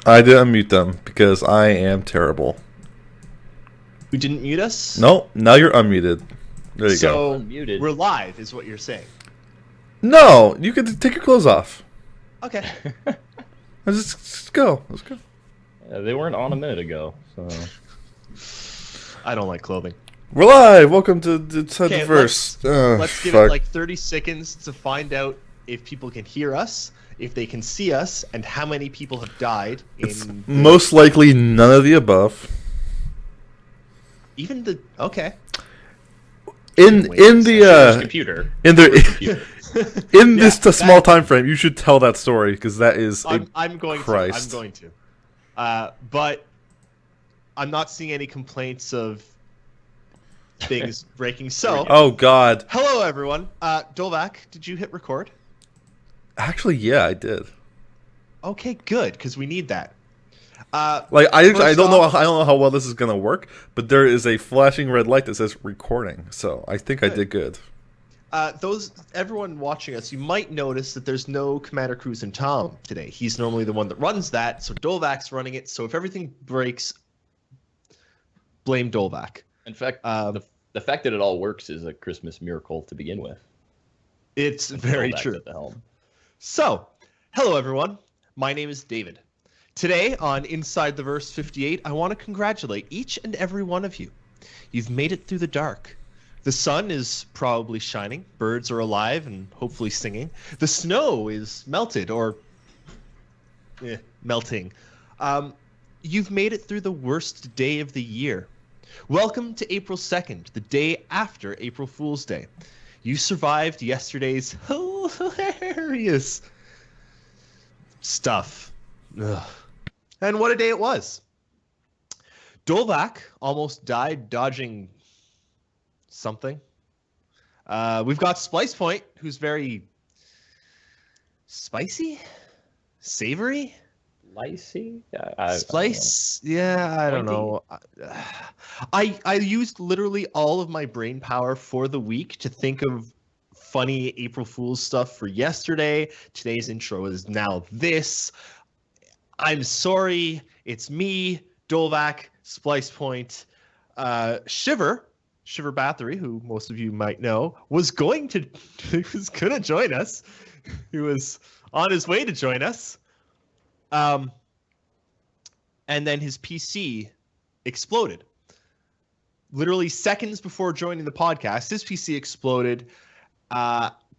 I didn't unmute them because I am terrible. You didn't mute us? No, now you're unmuted. There you go. So Unmuted. we're live, is what you're saying. No, you can take your clothes off. Okay. Let's go. Let's go. They weren't on a minute ago, so... I don't like clothing. We're live. Welcome to Inside the Okay, Verse. Let's give it like 30 seconds to find out if people can hear us, if they can see us, and how many people have died. It's most likely none of the above. Computer. In this small time frame, you should tell that story because that is I'm going to. But I'm not seeing any complaints of things breaking. So, oh god. Hello everyone. Dolvac, did you hit record? Actually, yeah, I did. Okay, good, because we need that. I don't know how well this is gonna work, but there is a flashing red light that says recording, so I think I did good. Everyone watching us, you might notice that there's no Commander Cruz and Tom today. He's normally the one that runs that, so Dolvac's running it. So if everything breaks, blame Dolvac. In fact, the fact that it all works is a Christmas miracle to begin with. It's very true. At the helm. So, hello everyone. My name is David. Today on Inside the Verse 58, I want to congratulate each and every one of you. You've made it through the dark. The sun is probably shining, birds are alive and hopefully singing. The snow is melted or melting. You've made it through the worst day of the year. Welcome to April 2nd, the day after April Fool's Day. You survived yesterday's hilarious stuff. Ugh. And what a day it was. Dolvac almost died dodging something. We've got Splicepoint, who's very spicy, savory, Licey? Splice? I don't know. I used literally all of my brain power for the week to think of funny April Fool's stuff for yesterday. Today's intro is now this. I'm sorry. It's me, Dolvac, Splicepoint, Shiver Bathory, who most of you might know, was going to join us. He was on his way to join us. And then his PC exploded. Literally seconds before joining the podcast, his PC exploded,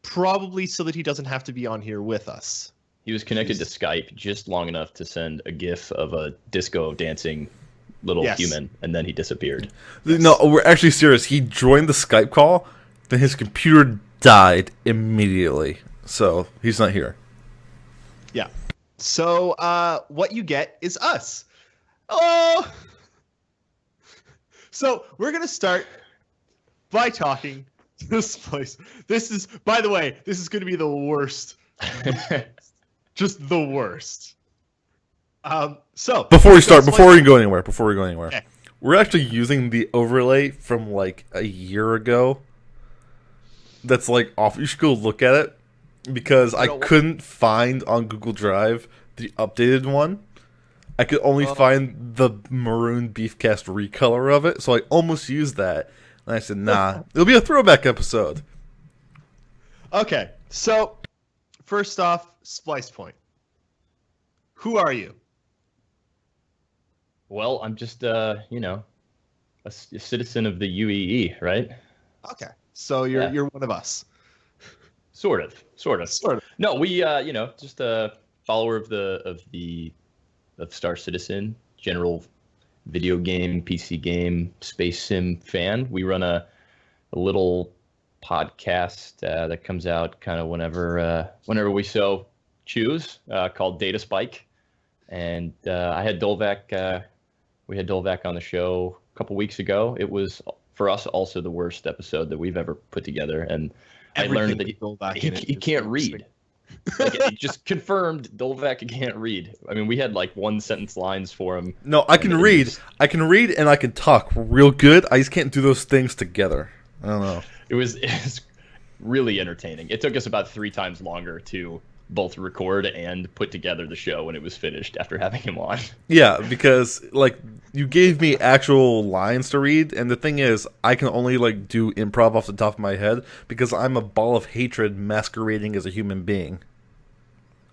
probably so that he doesn't have to be on here with us. He was connected to Skype just long enough to send a GIF of a disco dancing little human, and then he disappeared. Yes. No, we're actually serious. He joined the Skype call, then his computer died immediately, so he's not here. Yeah. So what you get is us. Oh! So we're going to start by talking to this place. This is, by the way, this is going to be the worst. Just the worst. So before we go anywhere, okay. We're actually using the overlay from like a year ago. That's like off. You should go look at it because I couldn't find on Google Drive the updated one. I could only find the maroon beefcast recolor of it, so I almost used that. And I said, nah, it'll be a throwback episode. Okay, so first off, Splicepoint. Who are you? Well, I'm just, a citizen of the UEE, right? Okay, so you're one of us. Sort of. No, we, just a follower of Star Citizen, general video game, PC game, space sim fan. We run a little podcast that comes out kind of whenever we so choose, called Data Spike. And I had Dolvac. We had Dolvac on the show a couple weeks ago. It was for us also the worst episode that we've ever put together, and I learned that he can't read. Like, it just confirmed Dolvac can't read. I mean, we had like one sentence lines for him. No, I can read. I can read and I can talk real good. I just can't do those things together. I don't know. It was really entertaining. It took us about 3 times longer to both record and put together the show when it was finished after having him on. Yeah, because like you gave me actual lines to read, and the thing is, I can only like do improv off the top of my head because I'm a ball of hatred masquerading as a human being.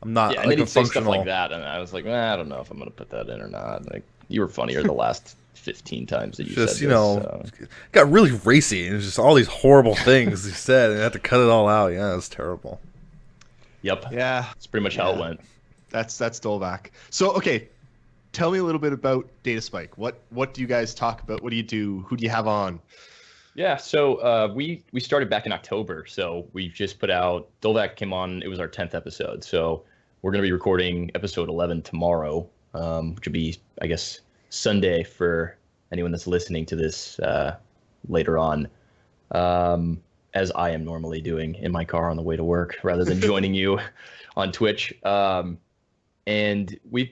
I'm not and like then a he'd say functional. stuff like that, and I was like, I don't know if I'm gonna put that in or not. Like, you were funnier the last 15 times that you Just said you this, know, so. got really racy, and it's just all these horrible things he said, and I had to cut it all out. Yeah, it's terrible. Yep. Yeah. That's pretty much how it went. That's Dolvac. So okay, tell me a little bit about Data Spike. What do you guys talk about? What do you do? Who do you have on? Yeah, so we started back in October. So we just put out, Dolvac came on, it was our 10th episode. So we're going to be recording episode 11 tomorrow, which would be, I guess, Sunday for anyone that's listening to this later on, as I am normally doing in my car on the way to work rather than joining you on Twitch. And we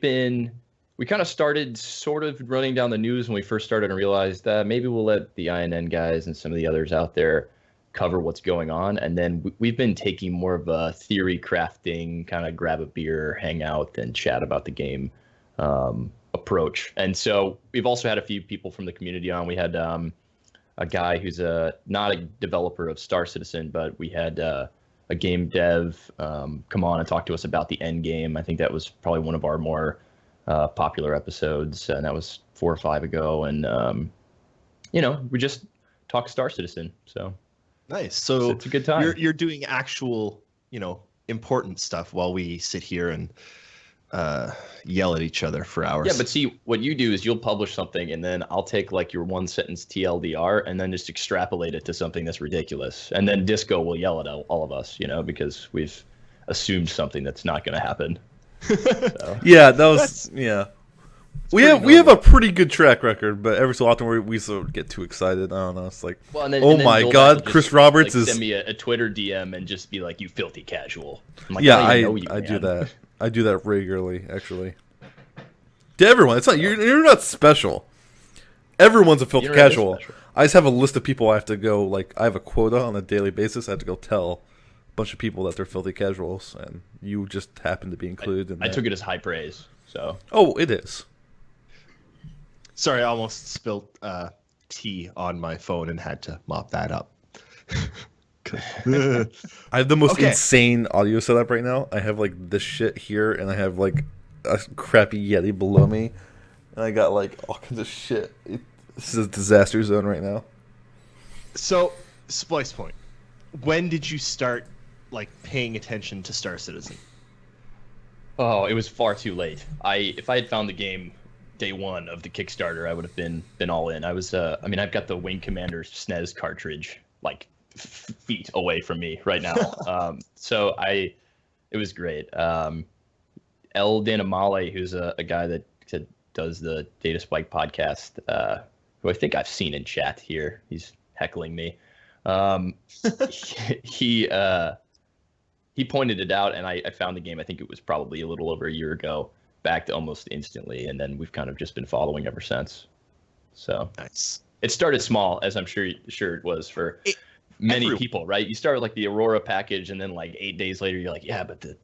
kind of started sort of running down the news when we first started and realized that maybe we'll let the INN guys and some of the others out there cover what's going on. And then we've been taking more of a theory crafting, kind of grab a beer, hang out, and chat about the game approach. And so we've also had a few people from the community on. We had a guy who's not a developer of Star Citizen, but we had a game dev come on and talk to us about the end game. I think that was probably one of our more popular episodes, and that was 4 or 5 ago. And we just talked Star Citizen. So nice. So it's a good time. You're doing actual, important stuff while we sit here and yell at each other for hours. Yeah, but see, what you do is you'll publish something, and then I'll take like your 1-sentence TLDR and then just extrapolate it to something that's ridiculous, and then Disco will yell at all of us, because we've assumed something that's not going to happen. So. Yeah, we have a pretty good track record, but every so often we sort of get too excited. I don't know. It's like, and then my Dolvac God, will just, Chris Roberts is send me a Twitter DM and just be like, "You filthy casual." I'm like, yeah, I do that. I do that regularly, actually. To everyone, it's not you're not special. Everyone's a filthy casual. I just have a list of people I have to go. Like, I have a quota on a daily basis. I have to go tell a bunch of people that they're filthy casuals, and you just happen to be included. I took it as high praise. So. Oh, it is. Sorry, I almost spilled tea on my phone and had to mop that up. I have the most insane audio setup right now. I have like this shit here, and I have like a crappy Yeti below me, and I got like all kinds of shit. This is a disaster zone right now. So, Splicepoint, when did you start like paying attention to Star Citizen? Oh, it was far too late. If I had found the game day one of the Kickstarter, I would have been all in. I was I've got the Wing Commander SNES cartridge like feet away from me right now. So it was great. El Danamale, who's a guy that does the Data Spike podcast, who I think I've seen in chat here. He's heckling me. He pointed it out, and I found the game. I think it was probably a little over a year ago, backed almost instantly, and then we've kind of just been following ever since. So nice. It started small, as I'm sure it was for many people, right? You start with like the Aurora package, and then like 8 days later, you're like, yeah, but the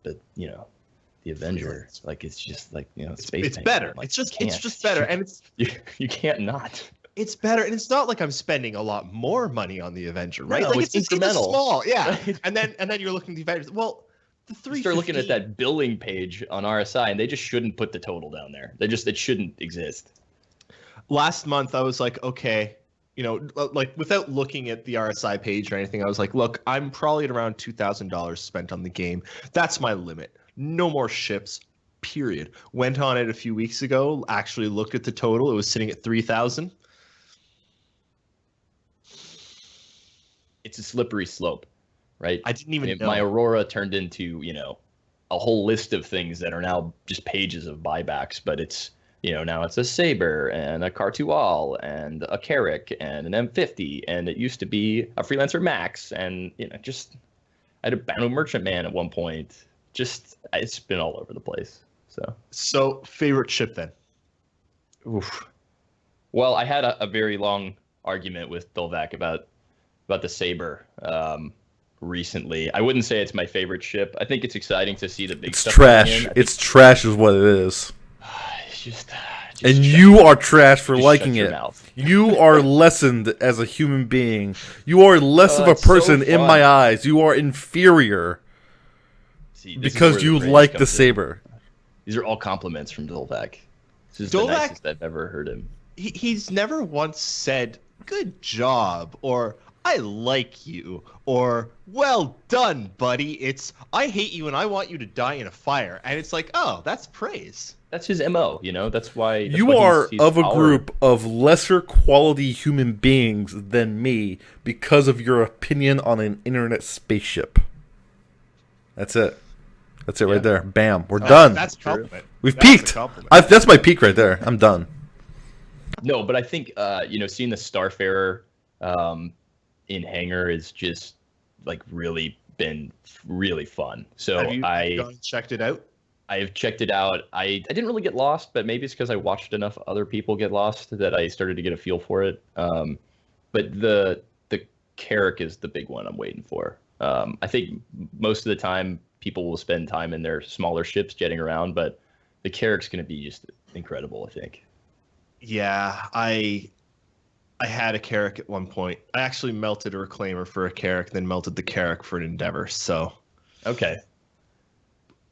Avenger, like it's just like space. It's better. Like, it's just better, and it's you can't not. It's better, and it's not like I'm spending a lot more money on the Avenger, right? No, like it's incremental. Small, yeah. Right? And then you're looking at the Avengers. Well, the 350. Start looking at that billing page on RSI, and they just shouldn't put the total down there. It shouldn't exist. Last month, I was like, okay, like without looking at the RSI page or anything, I was like, look, I'm probably at around $2,000 spent on the game. That's my limit. No more ships. Period. Went on it a few weeks ago. Actually looked at the total. It was sitting at 3,000. It's a slippery slope, right? I didn't even know. My Aurora turned into, a whole list of things that are now just pages of buybacks, but it's, now it's a Saber and a Cartual and a Carrack and an M50, and it used to be a Freelancer Max, and, I had a Banu Merchant Man at one point. Just, it's been all over the place. So favorite ship then? Oof. Well, I had a very long argument with Dolvac about the Saber. recently. I wouldn't say it's my favorite ship. I think it's exciting to see the big It's stuff. trash. It's trash is what it is. It's just and you are trash for just liking shut your it. mouth. You are lessened as a human being. You are less of a It's so person in fun. my eyes. You are inferior See, this is because where the you praise like the comes in. saber. These are all compliments from Dolvac. This is the Dolvac- nicest I've ever heard him. He's never once said, "Good job," or "I like you," or "Well done, buddy." It's, "I hate you and I want you to die in a fire." And it's like, oh, that's praise. That's his MO, you know? That's why You he's are of a our- group of lesser quality human beings than me because of your opinion on an internet spaceship. That's it. That's it right there. Bam. We're done. That's a compliment. We've That's a peaked. compliment. That's my peak right there. I'm done. No, but I think seeing the Starfarer in hangar is just like really been really fun. So Have you gone and checked it out? I've checked it out. I didn't really get lost, but maybe it's because I watched enough other people get lost that I started to get a feel for it. But the Carrack is the big one I'm waiting for. I think most of the time people will spend time in their smaller ships jetting around, but the Carrack's going to be just incredible, I think. Yeah, I had a Carrack at one point. I actually melted a Reclaimer for a Carrack, then melted the Carrack for an Endeavor. So Okay.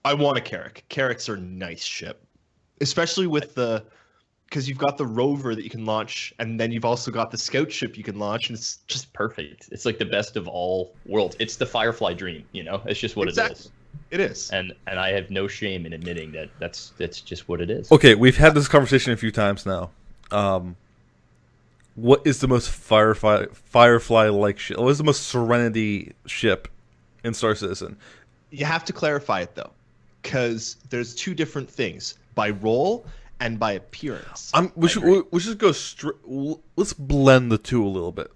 I want a Carrack. Carracks are a nice ship, especially with because you've got the rover that you can launch, and then you've also got the scout ship you can launch, and it's just Perfect. It's like the best of all worlds. It's the Firefly dream, you know? It's just what it is. It is. And I have no shame in admitting that that's just what it is. Okay, we've had this conversation a few times now. What is the most Firefly-like ship? What is the most Serenity ship in Star Citizen? You have to clarify it though, because there's two different things: by role and by appearance. We should go straight. Let's blend the two a little bit.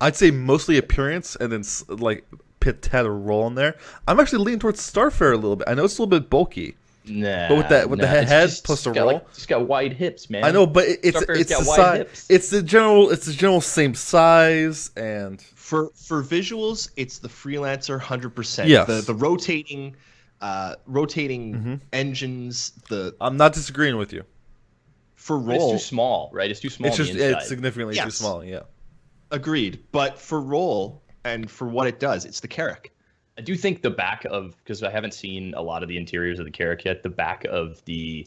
I'd say mostly appearance, and then like Pitt had a role in there. I'm actually leaning towards Starfarer a little bit. I know it's a little bit bulky, Nah, but with the head just- plus the it's got, roll. like, it's got wide hips, man. I know, but it's Starfarer's got the wide size. hips. It's the general same size and. For visuals, it's the Freelancer 100%. Yes. The rotating engines. I'm not disagreeing with you. For But it's roll, too small, right? It's too small. It's on just the inside. it's significantly too Yes. small. Yeah. agreed. But for roll and for what it does, it's the Carrack. I do think the back of, because I haven't seen a lot of the interiors of the Carrack yet, the back of the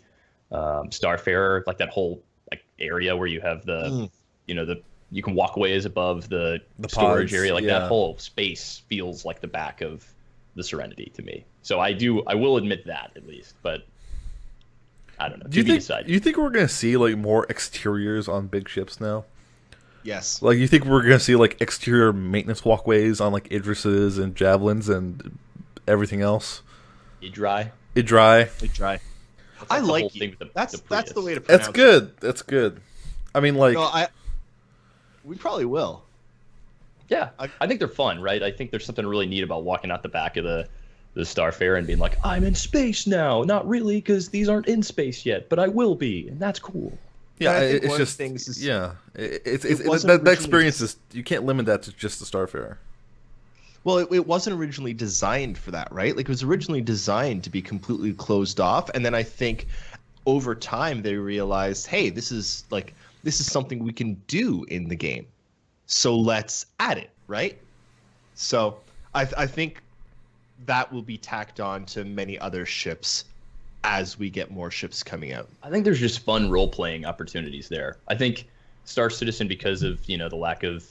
Starfarer, like that whole like area where you have the, you can walk ways above the storage pods, area, like yeah. that whole space feels like the back of the Serenity to me. So I will admit that at least, but I don't know. Do you To be think decided. you think we're gonna see like more exteriors on big ships now? Yes. Like you think we're gonna see like exterior maintenance walkways on like Idrises and Javelins and everything else? Idrai? Idrai. They try. That's I the like whole you. thing with That's the Prius. way to pronounce That's good. That's good. I mean, like, it. No, we probably will. Yeah, I think they're fun, right? I think there's something really neat about walking out the back of the Starfarer and being like, I'm in space now. Not really, because these aren't in space yet, but I will be, and that's cool. yeah, I think it's one of just the things is- yeah, it's wasn't that originally experience is you can't limit that to just the Starfarer. Well, it wasn't originally designed for that, right? Like, it was originally designed to be completely closed off, and then I think over time they realized, hey, this is something we can do in the game, so let's add it, right? So I think that will be tacked on to many other ships as we get more ships coming out. I think there's just fun role-playing opportunities there. I think Star Citizen, because of the lack of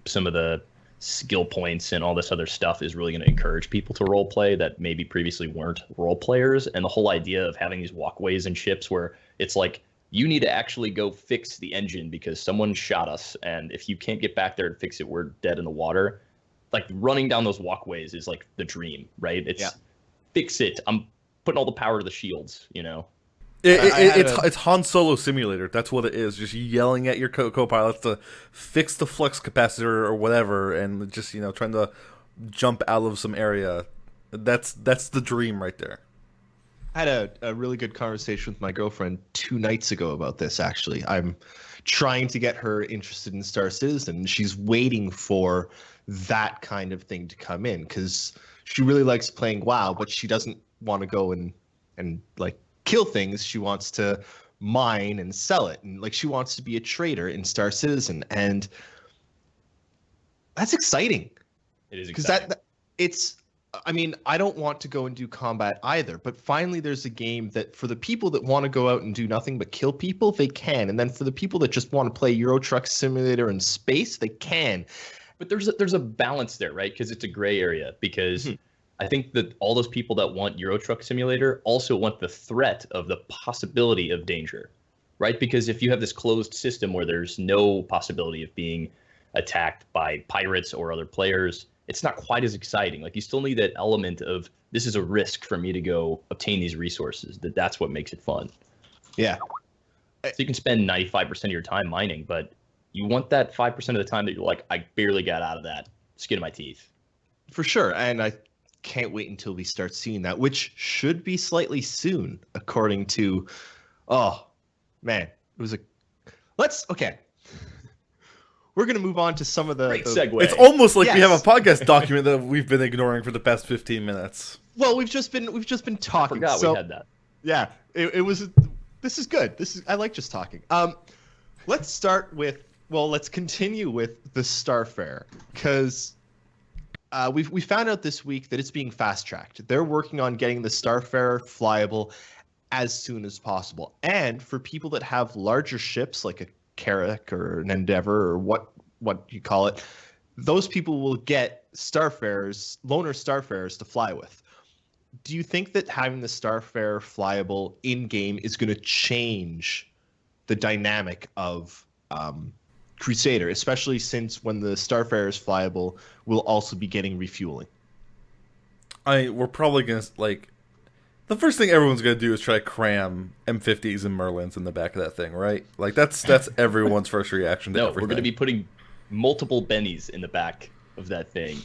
some of the skill points and all this other stuff, is really going to encourage people to role play that maybe previously weren't role players. And the whole idea of having these walkways and ships where it's like you need to actually go fix the engine because someone shot us, and if you can't get back there and fix it, we're dead in the water. Like running down those walkways is like the dream, right? It's fix it. I'm putting all the power to the shields, It's Han Solo simulator. That's what it is. Just yelling at your co-pilots to fix the flux capacitor or whatever, and just trying to jump out of some area. That's the dream right there. I had a really good conversation with my girlfriend 2 nights ago about this, actually. I'm trying to get her interested in Star Citizen. She's waiting for that kind of thing to come in, because she really likes playing WoW, but she doesn't want to go and like kill things. She wants to mine and sell it, and like she wants to be a trader in Star Citizen, and that's exciting. It is because exciting. It's. I mean, I don't want to go and do combat either, but finally there's a game that for the people that want to go out and do nothing but kill people, they can. And then for the people that just want to play Euro Truck Simulator in space, they can. But there's a balance there, right? Because it's a gray area. Because I think that all those people that want Euro Truck Simulator also want the threat of the possibility of danger, right? Because if you have this closed system where there's no possibility of being attacked by pirates or other players, it's not quite as exciting. Like, you still need that element of, this is a risk for me to go obtain these resources. That's what makes it fun. Yeah. So you can spend 95% of your time mining, but you want that 5% of the time that you're like, I barely got out of that skin of my teeth. For sure. And I can't wait until we start seeing that, which should be slightly soon, according to, oh man, it was okay. We're going to move on to some of the... Great segue. It's almost like we have a podcast document that we've been ignoring for the past 15 minutes. Well, we've just been talking. I forgot we had that. Yeah, it was... This is good. I like just talking. Let's continue with the Starfare, because we found out this week that it's being fast-tracked. They're working on getting the Starfare flyable as soon as possible. And for people that have larger ships, like a Carrack or an Endeavor or what you call it, those people will get loaner Starfares to fly with. Do you think that having the Starfare flyable in-game is going to change the dynamic of Crusader, especially since when the Starfare is flyable, we'll also be getting refueling? We're probably going to, like... The first thing everyone's going to do is try to cram M50s and Merlins in the back of that thing, right? Like, that's everyone's first reaction to everything. We're going to be putting multiple Bennies in the back of that thing.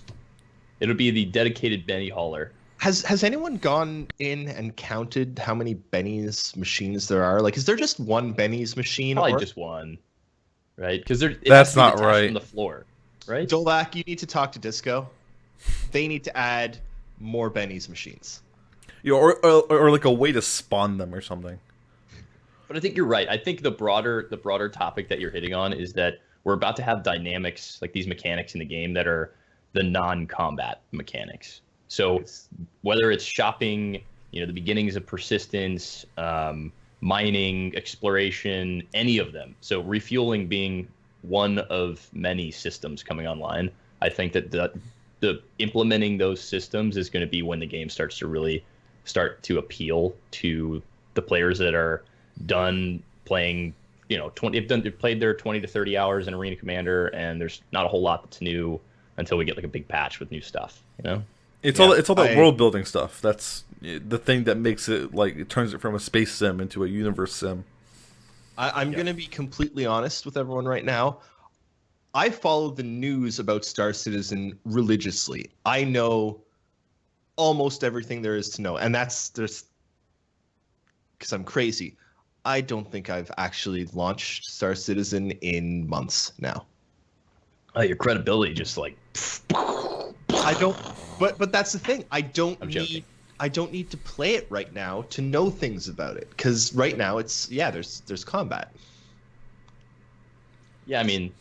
It'll be the dedicated Benny hauler. Has anyone gone in and counted how many Benny's machines there are? Like, is there just one Benny's machine? Probably just one, right? Because that's not right. From the floor, right? Dolak, you need to talk to Disco. They need to add more Benny's machines. Or like a way to spawn them or something. But I think you're right. I think the broader topic that you're hitting on is that we're about to have dynamics, like these mechanics in the game, that are the non-combat mechanics. So whether it's shopping, the beginnings of persistence, mining, exploration, any of them. So refueling being one of many systems coming online. I think that the implementing those systems is going to be when the game starts to appeal to the players that are done playing, they've played their 20 to 30 hours in Arena Commander, and there's not a whole lot that's new until we get like a big patch with new stuff, It's all that world building stuff. That's the thing that makes it, like, it turns it from a space sim into a universe sim. I'm going to be completely honest with everyone right now. I follow the news about Star Citizen religiously. I know almost everything there is to know, and there's because I'm crazy. I don't think I've actually launched Star Citizen in months now. Your credibility just like... I don't, but that's the thing. I don't need to play it right now to know things about it, because right now there's combat. Yeah, I mean,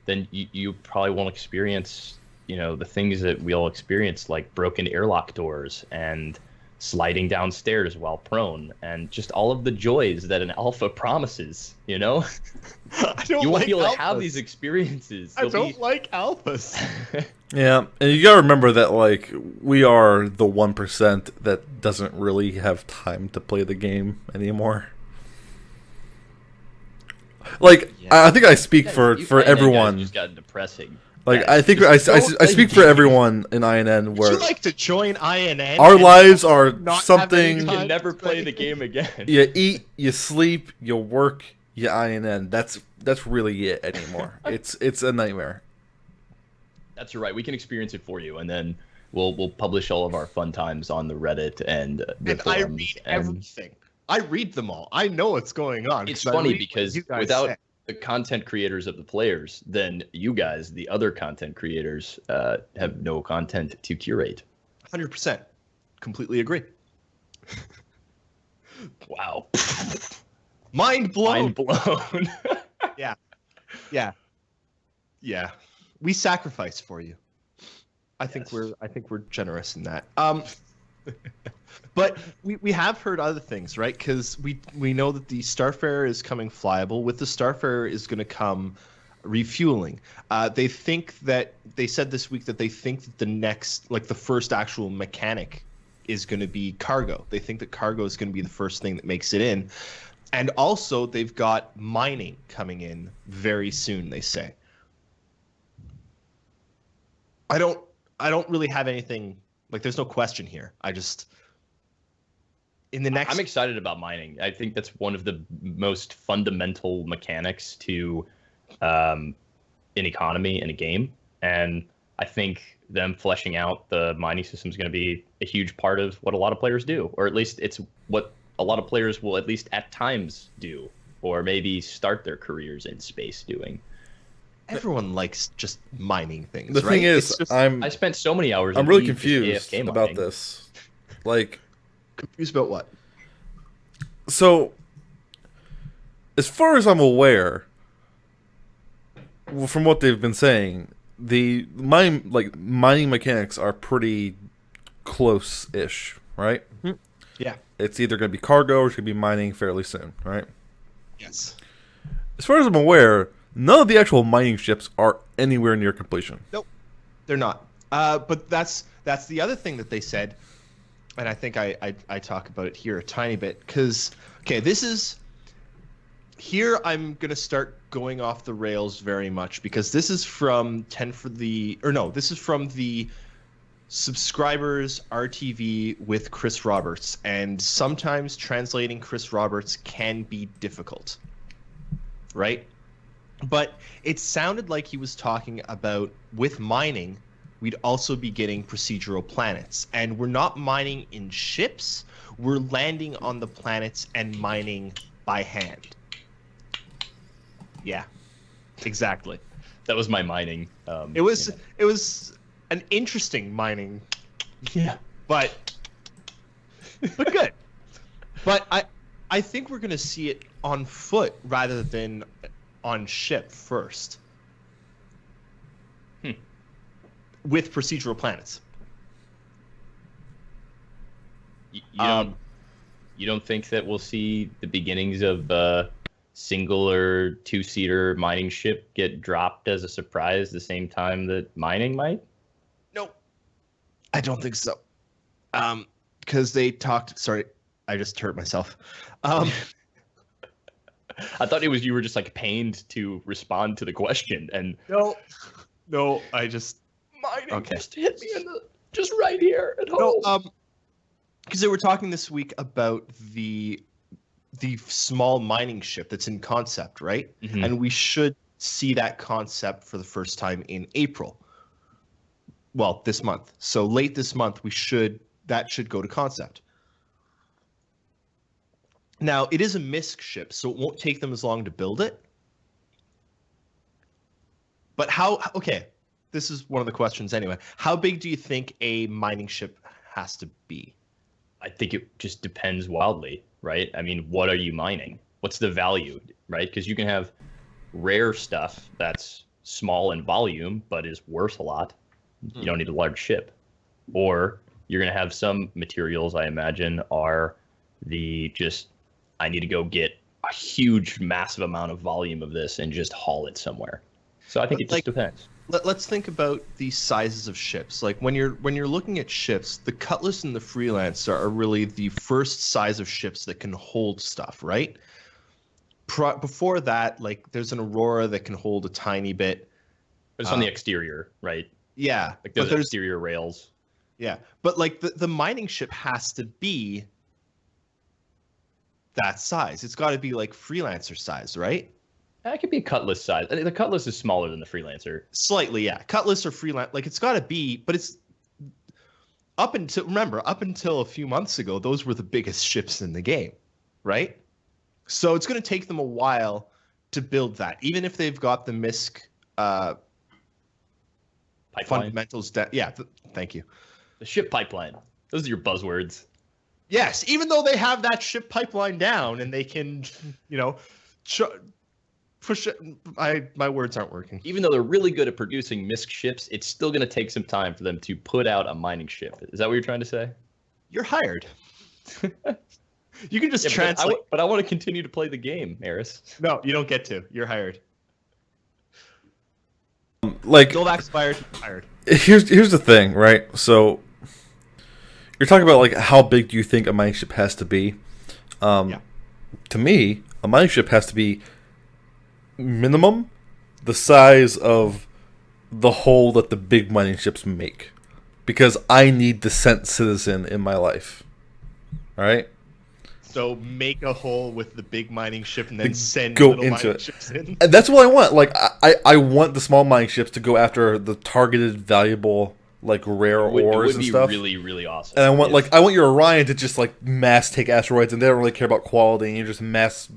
then you probably won't experience, the things that we all experience, like broken airlock doors and sliding downstairs while prone, and just all of the joys that an alpha promises, I don't you won't like be able alphas. to have these experiences. I don't like alphas. Yeah, and you gotta remember that, like, we are the 1% that doesn't really have time to play the game anymore. Like, I think I speak for everyone. Just got depressing. Like, I think I speak for everyone in INN. Where would you like to join INN? Our lives are something. You can never play the game again. You eat, you sleep, you work, you INN. That's really it anymore. It's a nightmare. That's right. We can experience it for you, and then we'll publish all of our fun times on the Reddit and the forums. I read everything. I read them all. I know what's going on. It's funny because the content creators of the players, then you guys, the other content creators, have no content to curate. 100%. Completely agree. Wow. Mind blown. Mind blown. Yeah. We sacrifice for you. I think we're generous in that. But we have heard other things, right? Because we know that the Starfarer is coming flyable. With the Starfarer is going to come refueling. They said this week that they think that the next, like the first actual mechanic is going to be cargo. They think that cargo is going to be the first thing that makes it in. And also they've got mining coming in very soon, they say. I don't really have anything, like there's no question here. I'm excited about mining. I think that's one of the most fundamental mechanics to an economy in a game. And I think them fleshing out the mining system is going to be a huge part of what a lot of players do, or at least it's what a lot of players will at least at times do, or maybe start their careers in space doing. Everyone likes just mining things. The thing is, I spent so many hours. I'm really confused about this. Like, confused about what? So, as far as I'm aware, from what they've been saying, the mining mechanics are pretty close-ish, right? Yeah. It's either going to be cargo or it's going to be mining fairly soon, right? Yes. As far as I'm aware, none of the actual mining ships are anywhere near completion. Nope, they're not. But that's the other thing that they said, and I think I talk about it here a tiny bit, because here I'm gonna start going off the rails very much, because this is from this is from the subscribers RTV with Chris Roberts, and sometimes translating Chris Roberts can be difficult, right? But it sounded like he was talking about, with mining, we'd also be getting procedural planets. And we're not mining in ships, we're landing on the planets and mining by hand. Yeah, exactly. That was my mining. It was an interesting mining. Yeah. But good. But I think we're going to see it on foot rather than on ship first. With procedural planets. You don't think that we'll see the beginnings of single or two-seater mining ship get dropped as a surprise the same time that mining might? No, I don't think so. Because they talked. Sorry, I just hurt myself. I thought you were just like pained to respond to the question, and no, I just mining just hit me just right here at home. No, because they were talking this week about the small mining ship that's in concept, right? Mm-hmm. And we should see that concept for the first time in April. Well, this month. So late this month, that should go to concept. Now, it is a MISC ship, so it won't take them as long to build it. But this is one of the questions anyway. How big do you think a mining ship has to be? I think it just depends wildly, right? I mean, what are you mining? What's the value, right? Because you can have rare stuff that's small in volume, but is worth a lot. You don't need a large ship. Or you're going to have some materials, I imagine, are I need to go get a huge, massive amount of volume of this and just haul it somewhere. So I think it just depends. Let's think about the sizes of ships. Like when you're looking at ships, the Cutlass and the Freelancer are really the first size of ships that can hold stuff, right? Before that, like there's an Aurora that can hold a tiny bit. But it's on the exterior, right? Yeah. Like there's exterior rails. Yeah. But like the mining ship has to be that size. It's got to be like Freelancer size, right? That could be Cutlass size. The Cutlass is smaller than the Freelancer. Slightly, yeah. Cutlass or Freelancer, like it's got to be, but it's up until a few months ago, those were the biggest ships in the game, right? So it's going to take them a while to build that, even if they've got the MISC fundamentals. Thank you. The ship pipeline. Those are your buzzwords. Yes, even though they have that ship pipeline down and they can, push it. My words aren't working. Even though they're really good at producing MISC ships, it's still going to take some time for them to put out a mining ship. Is that what you're trying to say? You're hired. You can just translate. But I want to continue to play the game, Eris. No, you don't get to. You're hired. Like, Dolvak's fired. Hired. Here's the thing, right? So you're talking about like how big do you think a mining ship has to be? To me, a mining ship has to be minimum the size of the hole that the big mining ships make, because I need Descent Citizen in my life. All right. So make a hole with the big mining ship and then send go little into mining it. ships in. And that's what I want. Like I want the small mining ships to go after the targeted, valuable, like rare ores and stuff. It would be really, really awesome. And I want your Orion to just like mass take asteroids, and they don't really care about quality, and you're just mass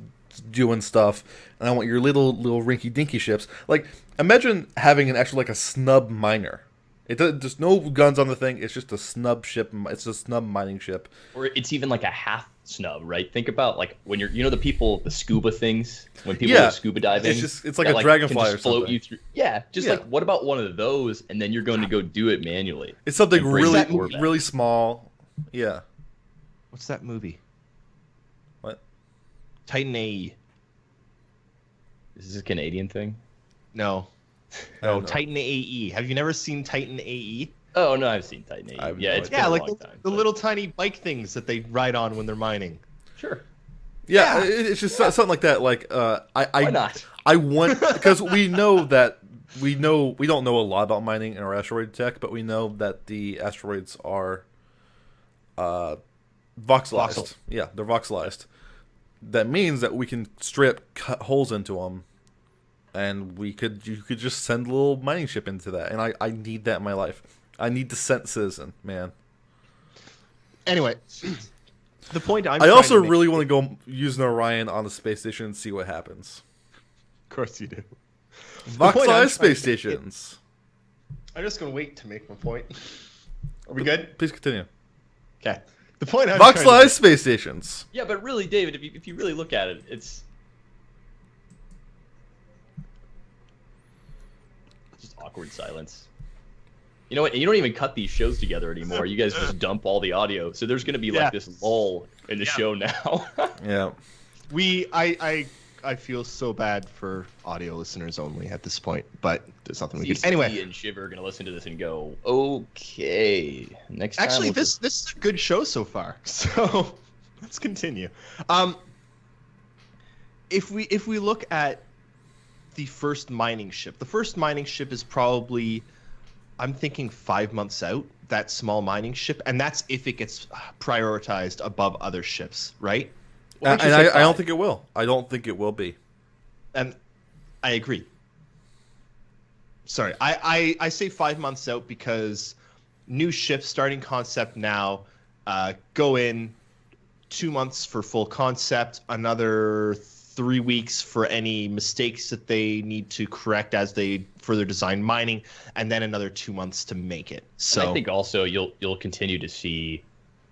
doing stuff. And I want your little rinky dinky ships. Like, imagine having an actual like a snub miner. There's no guns on the thing. It's just a snub ship. It's a snub mining ship. Or it's even like a half snub, right? Think about like when you're, the people, the scuba things, when people go scuba diving. It's like a dragonfly or something. Float you through. Yeah, like what about one of those, and then you're going to go do it manually. It's something really small. Yeah. What's that movie? What? Titan AE. Is this a Canadian thing? No, Titan AE. Have you never seen Titan AE? Oh no, I've seen Titan AE. It's been a long time, the little tiny bike things that they ride on when they're mining. Sure. Yeah, it's just something like that. Like why not? I want, because we don't know a lot about mining in our asteroid tech, but we know that the asteroids are voxelized. Voxel. Yeah, they're voxelized. That means that we can straight up cut holes into them, and you could just send a little mining ship into that. And I need that in my life. I need Descent Citizen, man. Anyway, the point I also really want to go use an Orion on the space station and see what happens. Of course you do. Voxelized space stations. I'm just going to wait to make my point. Are we good? Please continue. Okay. The point I'm Voxelized space stations. Yeah, but really, David, if you really look at it, it's just awkward silence. You know what? You don't even cut these shows together anymore. You guys just dump all the audio. So there's going to be like this lull in the show now. Yeah. I feel so bad for audio listeners only at this point, but there's nothing we can. Anyway, Ian and Shiver are going to listen to this and go, okay. Next time. Actually, this is a good show so far. So let's continue. If we look at the first mining ship is probably, I'm thinking 5 months out, that small mining ship, and that's if it gets prioritized above other ships, right? And I don't think it will. I don't think it will be. And I agree. Sorry, I say 5 months out because new ships starting concept now, go in 2 months for full concept, another 3 weeks for any mistakes that they need to correct as they further design mining, and then another 2 months to make it. So and I think also you'll continue to see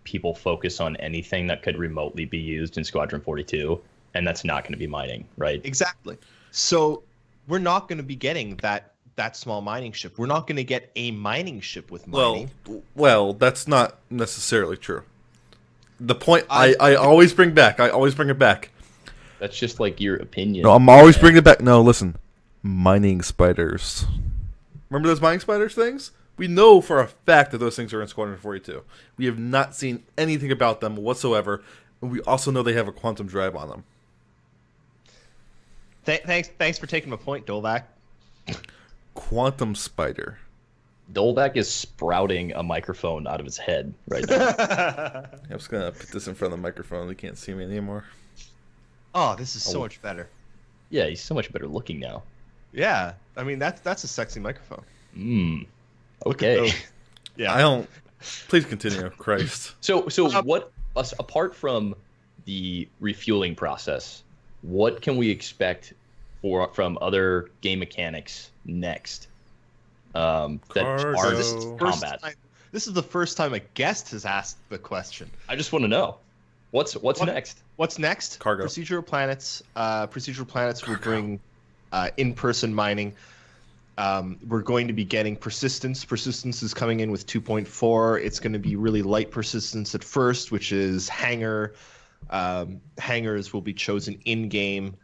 people focus on anything that could remotely be used in Squadron 42, and that's not going to be mining, right? Exactly. So we're not going to be getting that small mining ship. We're not going to get a mining ship with mining. Well, that's not necessarily true. The point I always bring back. I always bring it back. That's just like your opinion. No, I'm always bringing it back. No, listen. Mining spiders. Remember those mining spiders things? We know for a fact that those things are in Squadron 42. We have not seen anything about them whatsoever, and we also know they have a quantum drive on them. Thanks for taking my point, Dolvak. Quantum spider. Dolvak is sprouting a microphone out of his head right now. I'm just going to put this in front of the microphone. They can't see me anymore. Oh, this is so much better. Yeah, he's so much better looking now. Yeah, I mean, that's a sexy microphone. Okay. Yeah. I don't... Please continue, Christ. So what, apart from the refueling process, what can we expect from other game mechanics next that are combat. This is the first time a guest has asked the question. I just want to know what's next. What's next? Cargo. Procedural planets. Procedural planets will bring in-person mining. We're going to be getting persistence. Persistence is coming in with 2.4. It's going to be really light persistence at first, which is hangar. Hangars will be chosen in-game.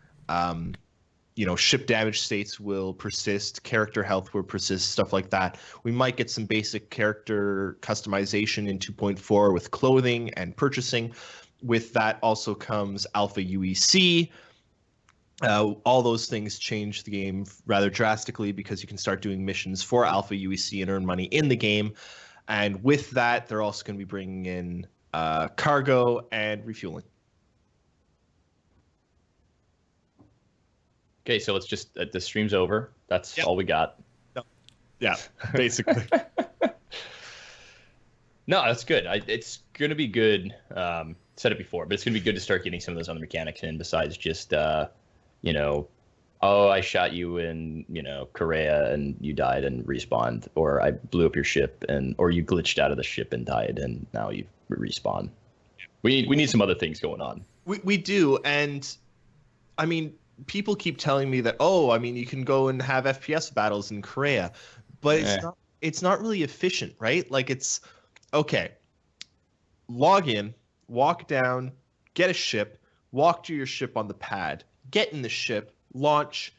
Ship damage states will persist. Character health will persist, stuff like that. We might get some basic character customization in 2.4 with clothing and purchasing. With that also comes Alpha UEC. All those things change the game rather drastically because you can start doing missions for Alpha UEC and earn money in the game. And with that, they're also going to be bringing in cargo and refueling. Okay, so it's just the stream's over. That's all we got. No. Yeah, basically. No, that's good. It's going to be good. Said it before, but it's going to be good to start getting some of those other mechanics in besides just, I shot you in, Korea and you died and respawned, or I blew up your ship or you glitched out of the ship and died and now you respawn. We need some other things going on. We do, and I mean, people keep telling me that, you can go and have FPS battles in Korea, but it's not really efficient, right? Like it's okay. Log in, walk down, get a ship, walk to your ship on the pad, get in the ship, launch,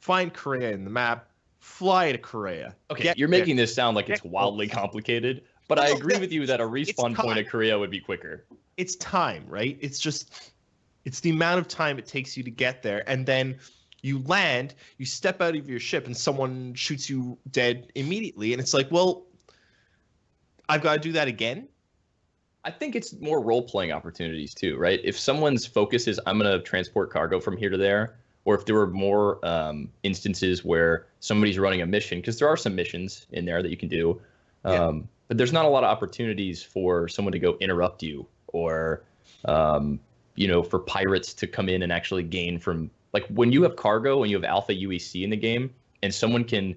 find Korea in the map, fly to Korea. Okay, you're making this sound like it's wildly complicated, but I agree with you that a respawn point at Korea would be quicker. It's time, right? It's the amount of time it takes you to get there, and then you land, you step out of your ship, and someone shoots you dead immediately, and it's like, well, I've got to do that again? I think it's more role-playing opportunities too, right? If someone's focus is, I'm going to transport cargo from here to there, or if there were more instances where somebody's running a mission, because there are some missions in there that you can do, but there's not a lot of opportunities for someone to go interrupt you, or for pirates to come in and actually gain from, like, when you have cargo and you have Alpha UEC in the game and someone can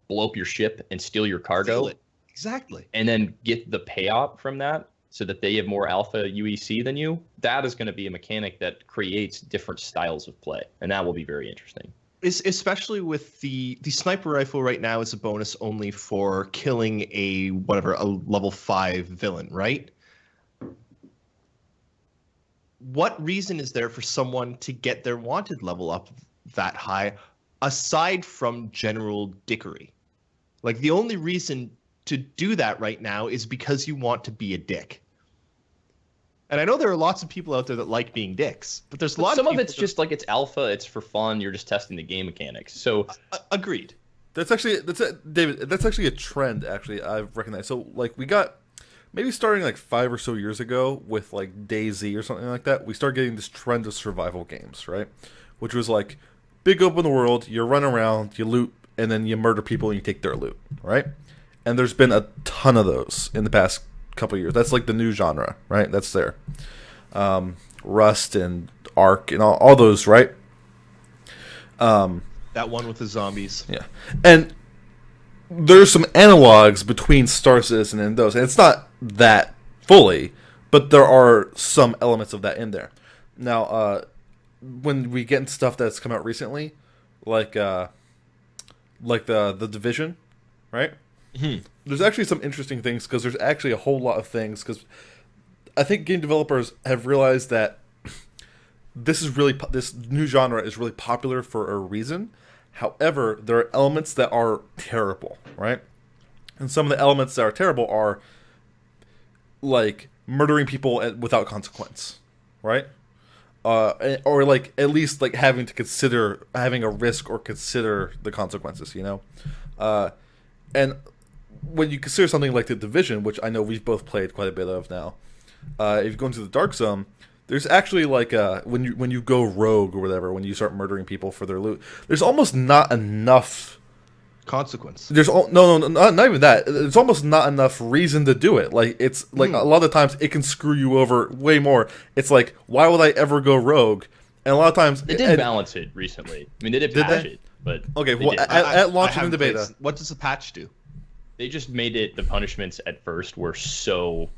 blow up your ship and steal your cargo. Exactly. And then get the payout from that so that they have more Alpha UEC than you. That is going to be a mechanic that creates different styles of play. And that will be very interesting. Especially with the sniper rifle right now is a bonus only for killing a level 5 villain, right? What reason is there for someone to get their wanted level up that high aside from general dickery? Like, the only reason to do that right now is because you want to be a dick. And I know there are lots of people out there that like being dicks, but there's a lot of people. Some of it's just like, it's alpha, it's for fun, you're just testing the game mechanics. So agreed. David, that's actually a trend, actually, I've recognized. So, like, we got maybe starting like 5 or so years ago with like DayZ or something like that, we started getting this trend of survival games, right? Which was like big open world, you run around, you loot, and then you murder people and you take their loot, right? And there's been a ton of those in the past couple of years. That's like the new genre, right? That's there. Rust and Ark and all those, right? That one with the zombies. Yeah. And there's some analogs between Star Citizen and those. And it's not that fully, but there are some elements of that in there. Now, when we get into stuff that's come out recently, like the Division, right? Mm-hmm. There's actually some interesting things because there's actually a whole lot of things because I think game developers have realized that this new genre is really popular for a reason. However, there are elements that are terrible, right? And some of the elements that are terrible are like murdering people without consequence, right? Or like at least like having to consider having a risk or consider the consequences, you know? And when you consider something like the Division, which I know we've both played quite a bit of now, if you go into the Dark Zone, there's actually like when you go rogue or whatever, when you start murdering people for their loot, there's almost not enough consequence. There's not even that. There's almost not enough reason to do it. Like it's like a lot of times it can screw you over way more. It's like, why would I ever go rogue And a lot of times they did balance it recently. I mean, they did patch it, but okay. Well, at launch and in the beta, what does the patch do? They just made it. The punishments at first were so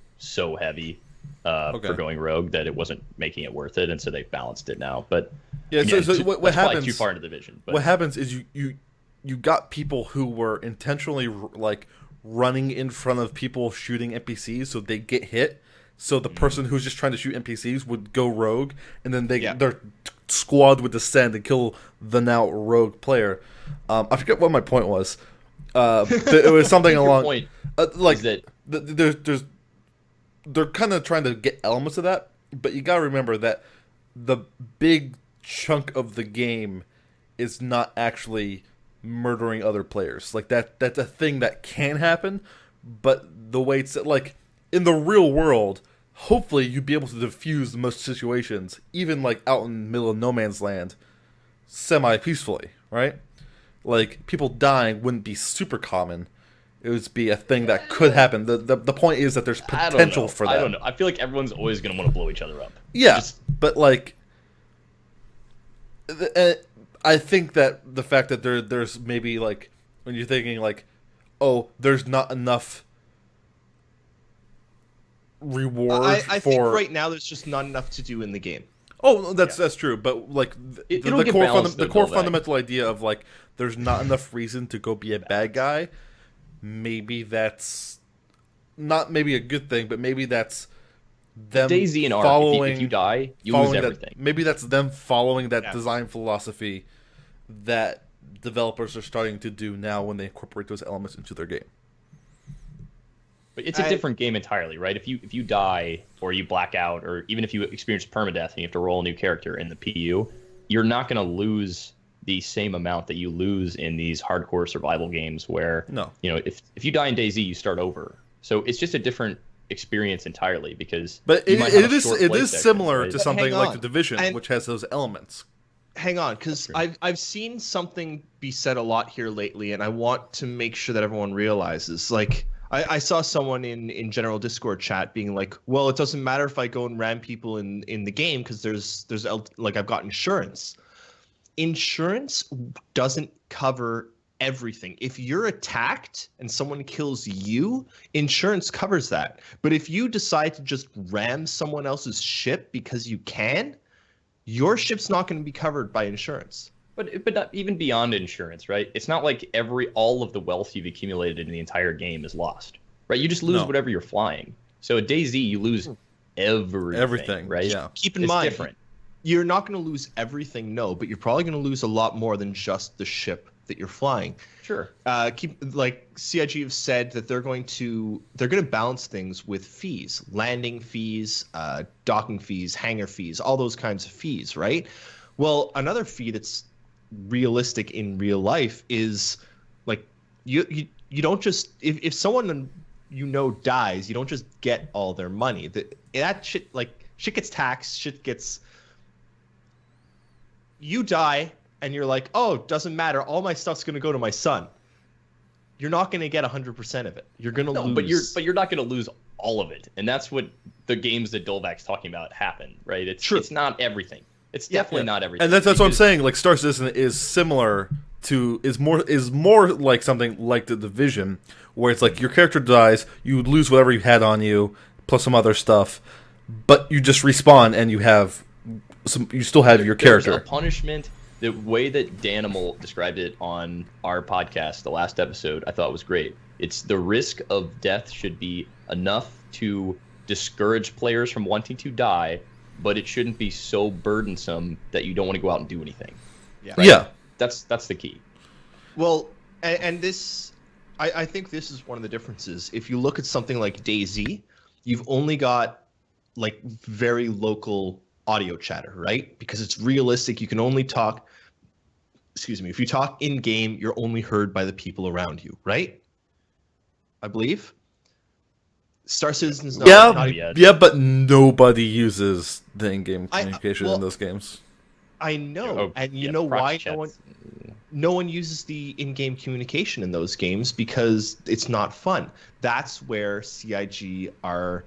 heavy for going rogue that it wasn't making it worth it, and so they balanced it now. But yeah, so what happens? Too far into the vision. But. What happens is you got people who were intentionally like running in front of people shooting NPCs, so they get hit. So the person who's just trying to shoot NPCs would go rogue, and then their squad would descend and kill the now rogue player. I forget what my point was. It was something along point like that. They're kind of trying to get elements of that, but you gotta remember that the big chunk of the game is not actually murdering other players. Like that's a thing that can happen, but the way it's like in the real world, hopefully you'd be able to defuse most situations, even like out in the middle of no man's land, semi-peacefully, right? Like people dying wouldn't be super common. It would be a thing that could happen. The point is that there's potential for that. I don't know. I feel like everyone's always going to want to blow each other up. Yeah, but like, I think that the fact that there's maybe like when you're thinking like, oh, there's not enough reward I think right now there's just not enough to do in the game. Oh, that's true. But like the core fundamental idea of like there's not enough reason to go be a bad guy. Maybe that's not maybe a good thing, but maybe that's them DayZ and following. Ark, if you die, you lose everything. Maybe that's them following that design philosophy that developers are starting to do now when they incorporate those elements into their game. But it's a different game entirely, right? If you die or you black out, or even if you experience permadeath and you have to roll a new character in the PU, you're not going to lose the same amount that you lose in these hardcore survival games where, if you die in DayZ, you start over. So it's just a different experience entirely because. But it is similar to something like The Division, which has those elements. Hang on, because I've seen something be said a lot here lately, and I want to make sure that everyone realizes. Like, I saw someone in general Discord chat being like, "Well, it doesn't matter if I go and ram people in the game because there's like I've got insurance." Insurance doesn't cover everything. If you're attacked and someone kills you, insurance covers that. But if you decide to just ram someone else's ship because you can, your ship's not going to be covered by insurance. But not even beyond insurance, right? It's not like all of the wealth you've accumulated in the entire game is lost, right? You just lose whatever you're flying. So at DayZ, you lose everything, right? Yeah. Keep in mind, different. You're not going to lose everything, but you're probably going to lose a lot more than just the ship that you're flying. Sure. CIG have said that they're going to balance things with fees, landing fees, docking fees, hangar fees, all those kinds of fees, right? Well, another fee that's realistic in real life is like you don't just if someone dies, you don't just get all their money. That shit gets taxed, you die and you're like, oh, doesn't matter, all my stuff's going to go to my son. You're not going to get 100% of it. You're going to lose. But you're not going to lose all of it. And that's what the games that Dolvak's talking about happen, right? It's not everything. It's definitely not everything. And that's what I'm saying. Like Star Citizen is similar to is more like something like The Division, where it's like your character dies, you lose whatever you had on you, plus some other stuff, but you just respawn and you still have your character. There's a punishment. The way that Danimal described it on our podcast, the last episode, I thought was great. It's the risk of death should be enough to discourage players from wanting to die, but it shouldn't be so burdensome that you don't want to go out and do anything. Yeah. Right? Yeah. That's the key. Well, and this, I think this is one of the differences. If you look at something like DayZ, you've only got like very local audio chatter, right? Because it's realistic. You can only talk. Excuse me. If you talk in game, you're only heard by the people around you, right? I believe. Star Citizen's not yeah, but nobody uses the in-game communication in those games. I know, and you know why no one uses the in-game communication in those games, because it's not fun. That's where CIG are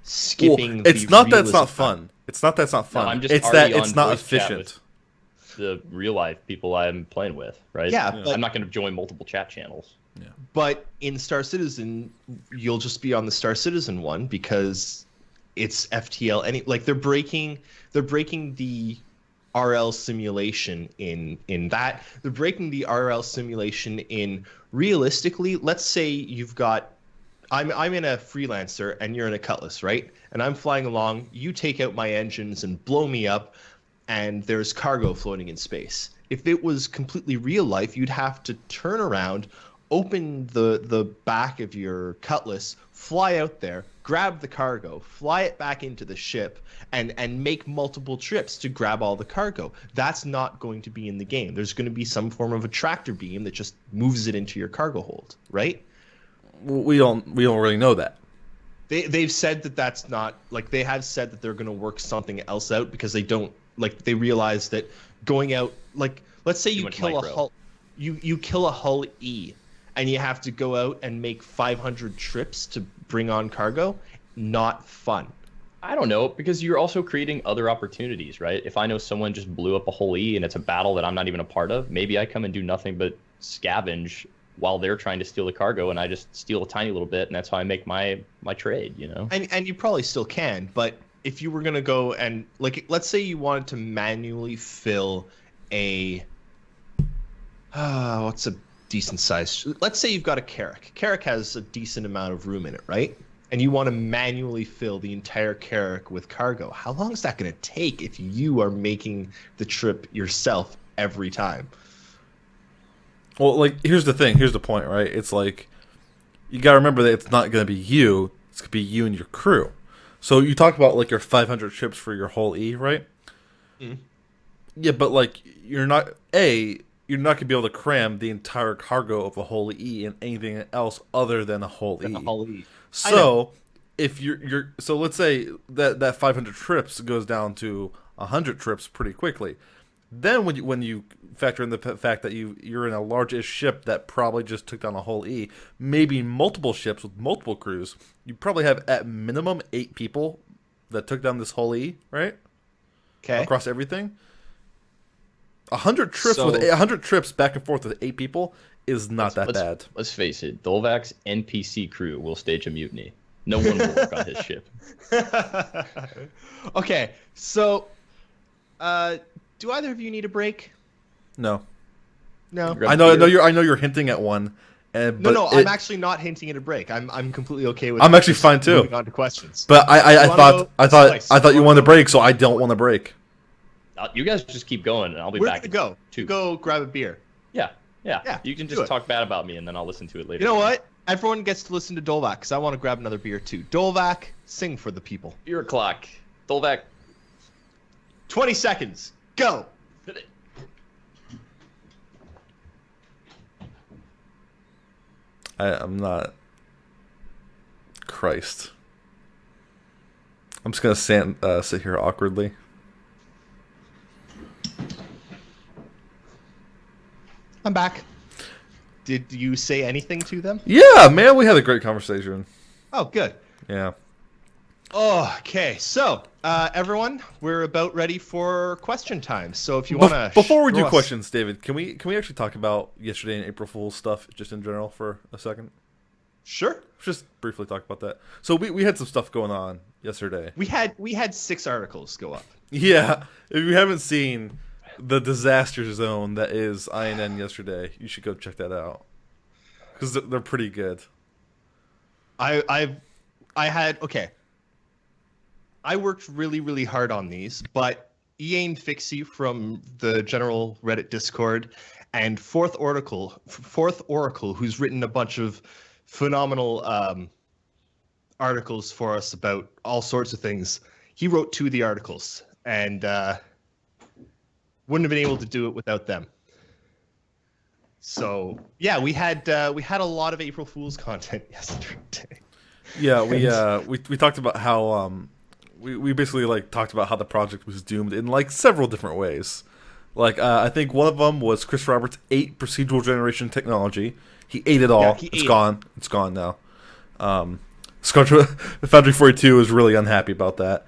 skipping. It's not that it's not fun. It's not that it's not fun. No, I'm just it's that already it's on not voice chat efficient. with the real life people I'm playing with, right? Yeah, but I'm not going to join multiple chat channels. Yeah. But in Star Citizen, you'll just be on the Star Citizen one because it's FTL. They're breaking the RL simulation in that. They're breaking the RL simulation in realistically. Let's say you've got. I'm in a freelancer and you're in a Cutlass, right? And I'm flying along. You take out my engines and blow me up, and there's cargo floating in space. If it was completely real life, you'd have to turn around, open the back of your Cutlass, fly out there, grab the cargo, fly it back into the ship, and make multiple trips to grab all the cargo. That's not going to be in the game. There's going to be some form of a tractor beam that just moves it into your cargo hold, right? We don't really know that. They've said that that's not they have said that they're going to work something else out because they don't they realize that going out let's say you kill a hull, you kill a hull E, and you have to go out and make 500 trips to bring on cargo. Not fun. I don't know, because you're also creating other opportunities, right? If I know someone just blew up a whole E and it's a battle that I'm not even a part of, maybe I come and do nothing but scavenge while they're trying to steal the cargo, and I just steal a tiny little bit, and that's how I make my trade, you know? And you probably still can, but if you were going to go and, let's say you wanted to manually fill a... what's a decent size? Let's say you've got a Carrack. Carrack has a decent amount of room in it, right? And you want to manually fill the entire Carrack with cargo. How long is that going to take if you are making the trip yourself every time? Well, here's the thing. Here's the point, right? It's you got to remember that it's not going to be you. It's going to be you and your crew. So you talk about, your 500 trips for your whole E, right? Mm. Yeah, but, you're not... You're not going to be able to cram the entire cargo of a whole E in anything else other than a whole E. So, if so let's say that 500 trips goes down to 100 trips pretty quickly. Then when you factor in the fact that you're in a large-ish ship that probably just took down a whole E, maybe multiple ships with multiple crews, you probably have at minimum 8 people that took down this whole E, right? Okay. Across everything. 100 trips back and forth with 8 people is not that bad. Let's face it, Dolvac's NPC crew will stage a mutiny. No one will work on his ship. Okay, so do either of you need a break? No. No. I know you're hinting at one. No, I'm actually not hinting at a break. I'm completely okay with. I'm actually fine too. Moving on to questions. But I thought you wanted a break, so I don't want a break. You guys just keep going, and I'll be We're back. Gonna go grab a beer. Yeah. Yeah, You can just talk bad about me, and then I'll listen to it later. You know what? Everyone gets to listen to Dolvac because I want to grab another beer too. Dolvac, sing for the people. Beer clock. Dolvac. 20 seconds. Go. I'm not. Christ. I'm just gonna sit here awkwardly. I'm back. Did you say anything to them? Yeah, man, we had a great conversation. Oh, good. Yeah. Oh, okay, so everyone, we're about ready for question time. So if you want to, before we do questions, David, can we actually talk about yesterday and April Fool's stuff just in general for a second? Sure. Just briefly talk about that. So we had some stuff going on yesterday. We had 6 articles go up. Yeah, if you haven't seen the disaster zone that is INN yesterday, you should go check that out because they're pretty good. I worked really, really hard on these, but Ian Fixie from the general Reddit Discord and Fourth Oracle, who's written a bunch of phenomenal articles for us about all sorts of things. He wrote 2 of the articles, and wouldn't have been able to do it without them. So yeah, we had a lot of April Fool's content yesterday. Yeah, we talked about how we basically talked about how the project was doomed in several different ways. I think one of them was Chris Roberts' 8 procedural generation technology. He ate it all. Yeah, it's gone. It's gone now. Foundry 42 is really unhappy about that.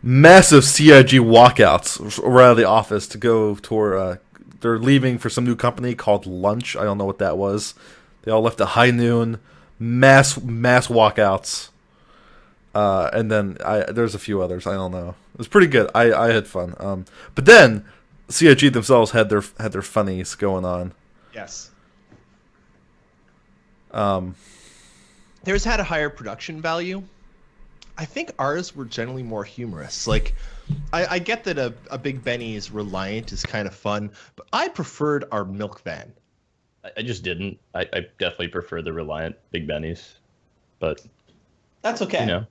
massive CIG walkouts right out of the office to go toward. They're leaving for some new company called Lunch. I don't know what that was. They all left at high noon. Mass walkouts. And then there's a few others. I don't know. It was pretty good. I had fun. But then CIG themselves had their funnies going on. Yes. Theirs had a higher production value. I think ours were generally more humorous. Like, I get that a Big Benny's Reliant is kind of fun, but I preferred our Milk Van. I just didn't. I definitely prefer the Reliant Big Benny's, but that's okay. You know,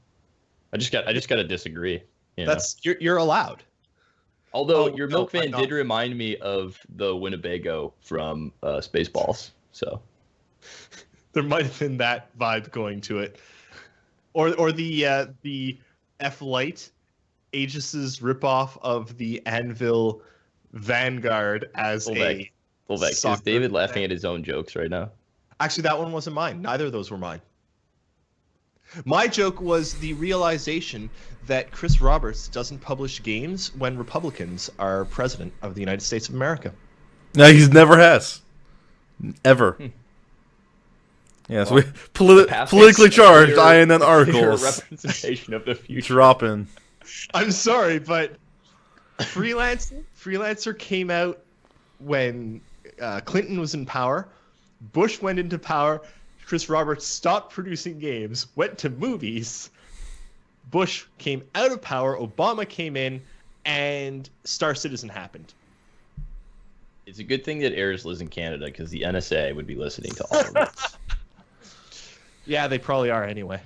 I just got to disagree. You're allowed. Although your Milk Van did remind me of the Winnebago from Spaceballs, so there might have been that vibe going to it. Or the F-Light, Aegis's ripoff of the Anvil Vanguard as a Is David laughing at his own jokes right now? Actually, that one wasn't mine. Neither of those were mine. My joke was the realization that Chris Roberts doesn't publish games when Republicans are president of the United States of America. No, he never has. Ever. Yeah, so politically charged INN articles. Representation of the future. Dropping. I'm sorry, but Freelancer came out when Clinton was in power. Bush went into power. Chris Roberts stopped producing games, went to movies. Bush came out of power. Obama came in, and Star Citizen happened. It's a good thing that Airs lives in Canada because the NSA would be listening to all of this. Yeah, they probably are anyway.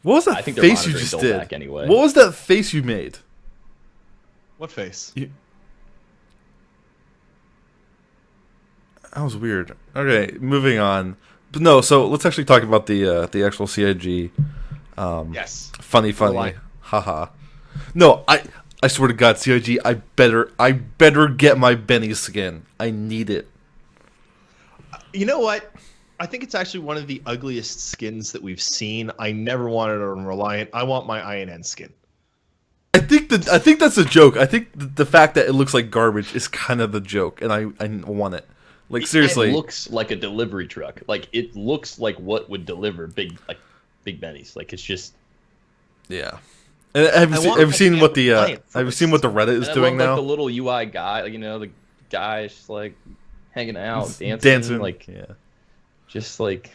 What was that face you just did? Anyway. What was that face you made? What face? That was weird. Okay, moving on. But no, so let's actually talk about the actual CIG. Yes. Funny. Haha. No, I swear to God, CIG, I better get my Benny skin. I need it. You know what? I think it's actually one of the ugliest skins that we've seen. I never wanted it on Reliant. I want my INN skin. I think that's a joke. I think the fact that it looks like garbage is kind of the joke, and I want it. Like, seriously. It looks like a delivery truck. Like, it looks like what would deliver Big Benny's. Like, it's just... Yeah. And have you seen what the Reddit is doing now? Like the little UI guy, like, you know, the guy is just like hanging out, dancing, like, yeah. Just like.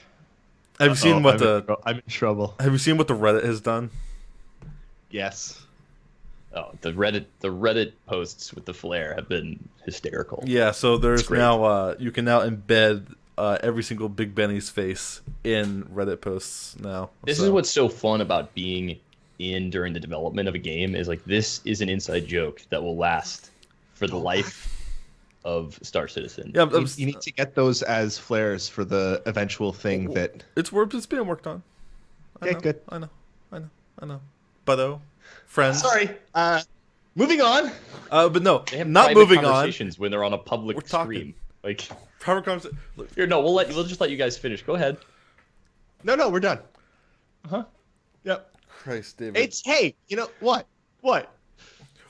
Have you seen what I'm in trouble. Have you seen what the Reddit has done? Yes. Oh, the Reddit posts with the flare have been hysterical. Yeah, so there's now you can now embed every single Big Benny's face in Reddit posts now. This is what's so fun about being in during the development of a game is like this is an inside joke that will last for the life of Star Citizen. Yeah, you need to get those as flares for the eventual thing that it's being worked on. Okay, good. I know. Butto, friends. Sorry. Moving on. But no, they have not moving conversations on. When they're on a public stream. Like private conversation. Here, no, we'll just let you guys finish. Go ahead. No, we're done. Yep. Christ, David. Hey, you know what? What?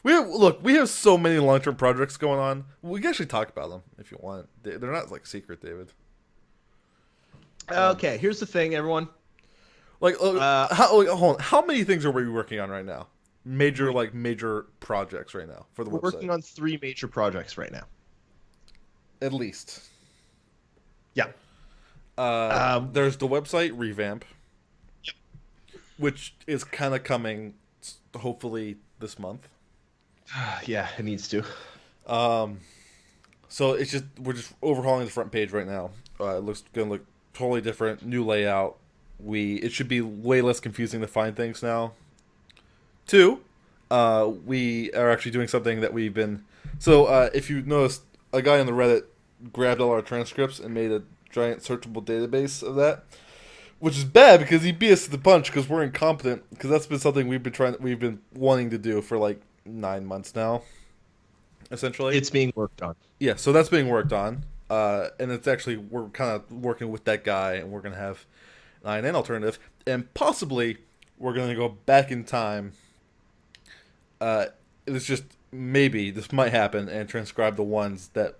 We have so many long-term projects going on. We can actually talk about them if you want. They're not like secret, David. Okay, here's the thing, everyone. Hold on. How many things are we working on right now? Major projects right now for the website. We're working on 3 major projects right now. At least. Yeah. There's the website revamp, which is kind of coming, hopefully this month. Yeah, it needs to. So we're just overhauling the front page right now. It looks gonna look totally different, new layout. It should be way less confusing to find things now. 2, we are actually doing something that we've been. So if you noticed, a guy on the Reddit grabbed all our transcripts and made a giant searchable database of that, which is bad because he beat us to the punch because we're incompetent. Because that's been something we've been wanting to do for like 9 months now. Essentially, it's being worked on. Yeah, so that's being worked on, and it's actually we're kind of working with that guy, and we're gonna have an INN alternative, and possibly we're gonna go back in time It's just maybe this might happen and transcribe the ones that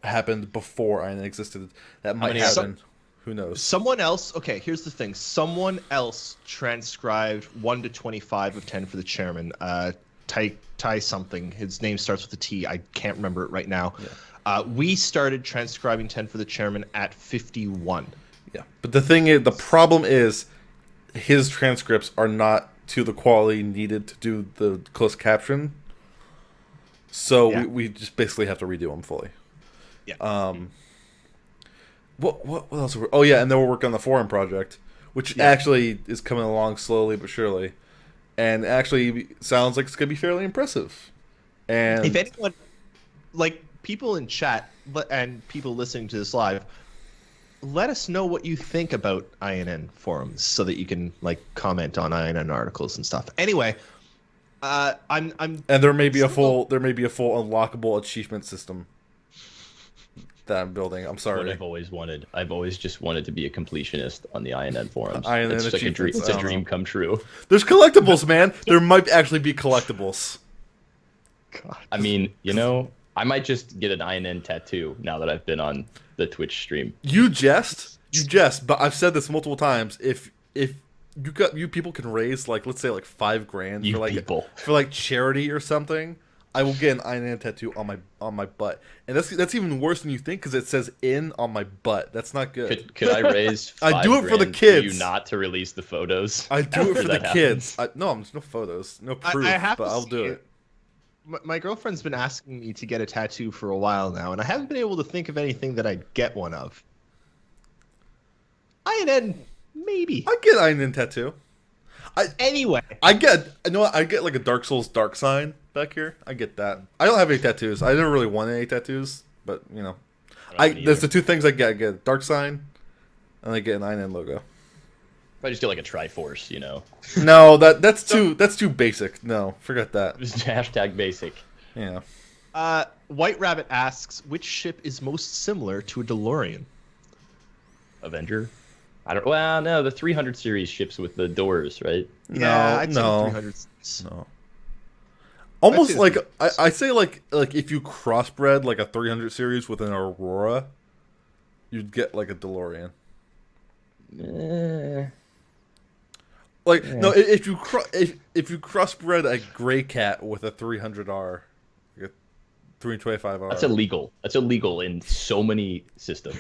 happened before INN existed. That might happen. Who knows? Someone else. Okay, here's the thing. Someone else transcribed 1 to 25 of 10 for the chairman. Ty something. His name starts with a T. I can't remember it right now. Yeah. We started transcribing 10 for the chairman at 51. Yeah, but the problem is, his transcripts are not to the quality needed to do the closed caption. So we just basically have to redo them fully. Yeah. What else? Oh yeah, and then we're working on the forum project, which actually is coming along slowly but surely, and actually sounds like it's gonna be fairly impressive. And if anyone, like people in chat and people listening to this live, let us know what you think about INN forums so that you can like comment on INN articles and stuff. Anyway, I'm and there may be a full unlockable achievement system that I'm building. I'm sorry. What I've always wanted. I've always just wanted to be a completionist on the INN forums. INN it's like a dream come true. There's collectibles, man. There might actually be collectibles. God. I mean, I might just get an INN tattoo now that I've been on the Twitch stream. You jest, but I've said this multiple times. If you people can raise let's say $5,000 for charity or something, I will get an INN tattoo on my butt, and that's even worse than you think because it says "in" on my butt. That's not good. Could I raise? I do it for the kids. For you not to release the photos. I do it for the kids. No, there's no photos, no proof, but I'll do it. My girlfriend's been asking me to get a tattoo for a while now, and I haven't been able to think of anything that I'd get one of. INN, maybe. I get INN tattoo. Anyway, I get like a Dark Souls dark sign back here. I get that. I don't have any tattoos. I never really wanted any tattoos, but there's the two things I get. I get a dark sign, and I get an INN logo. I just get like a Triforce, No, that's too basic. No, forget that. Just hashtag basic. Yeah. White Rabbit asks, which ship is most similar to a DeLorean? Avenger. Well, no, the 300 series ships with the doors, right? Yeah, I'd say 300 series. No. Almost like I say like if you crossbred like a 300 series with an Aurora, you'd get like a DeLorean. No, if you crossbred a Gray Cat with a 300R, like a 325R. That's illegal. That's illegal in so many systems.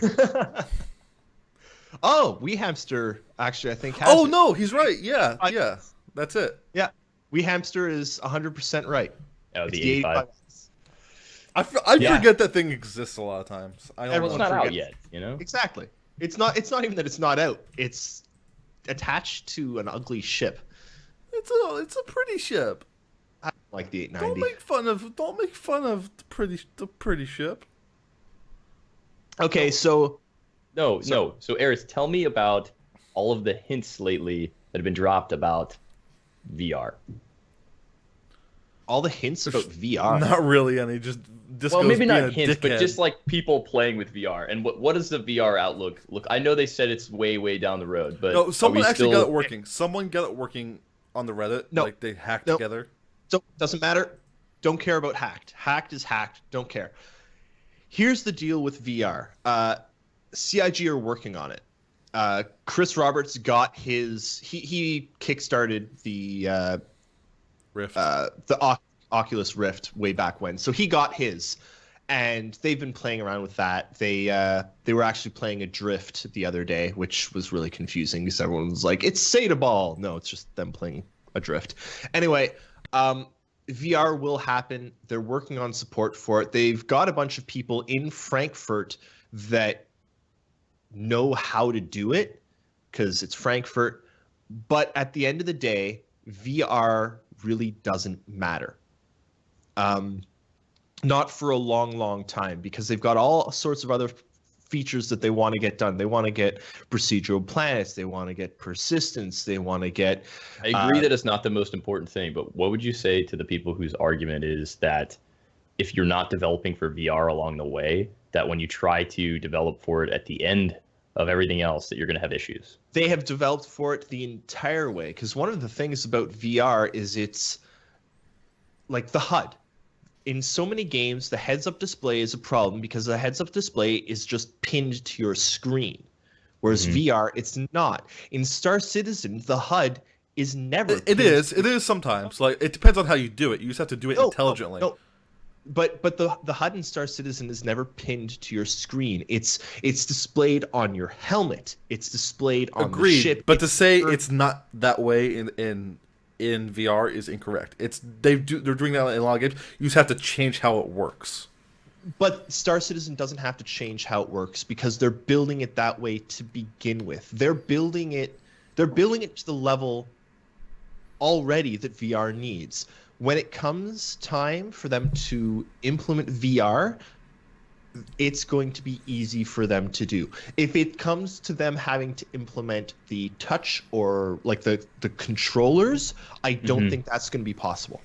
Oh, WeHamster actually I think has Oh, no, he's right. Yeah. That's it. Yeah. WeHamster is 100% right. Oh, the 85. I forget that thing exists a lot of times. It's not out yet, Exactly. It's not even that it's not out. It's attached to an ugly ship. It's a pretty ship. I like the 890. Don't make fun of the pretty ship. Okay, so No. So, Eris, tell me about all of the hints lately that have been dropped about VR. All the hints about VR? Not really any. Just maybe not hints, but just like people playing with VR. And what does the VR outlook look? I know they said it's way, way down the road, but no, someone actually got it working. Someone got it working on the Reddit. No, like they hacked together. So doesn't matter. Don't care about hacked. Hacked is hacked. Don't care. Here's the deal with VR. CIG are working on it. Chris Roberts got his. He kickstarted the Rift. The Oculus Rift way back when. So he got his, and they've been playing around with that. They were actually playing a drift the other day, which was really confusing because everyone was like, "It's Sata Ball." No, it's just them playing a drift. Anyway, VR will happen. They're working on support for it. They've got a bunch of people in Frankfurt that know how to do it because it's Frankfurt. But at the end of the day, VR really doesn't matter. Not for a long, long time because they've got all sorts of other features that they want to get done. They want to get procedural planets. They want to get persistence. They want to get... I agree that it's not the most important thing, but what would you say to the people whose argument is that if you're not developing for VR along the way, that when you try to develop for it at the end of everything else, that you're going to have issues? They have developed for it the entire way because one of the things about VR is like the HUD. In so many games, the heads-up display is a problem because the heads-up display is just pinned to your screen, whereas VR, it's not. In Star Citizen, the HUD is never. It is sometimes. Like, it depends on how you do it. You just have to do it intelligently. No. But the HUD in Star Citizen is never pinned to your screen. It's displayed on your helmet. It's displayed on the ship. But to say it's not that way in VR is incorrect. They're doing that in a lot of games. You just have to change how it works. But Star Citizen doesn't have to change how it works because they're building it that way to begin with. They're building it to the level already that VR needs. When it comes time for them to implement VR, it's going to be easy for them to do. If it comes to them having to implement the touch or like the controllers, I don't think that's going to be possible.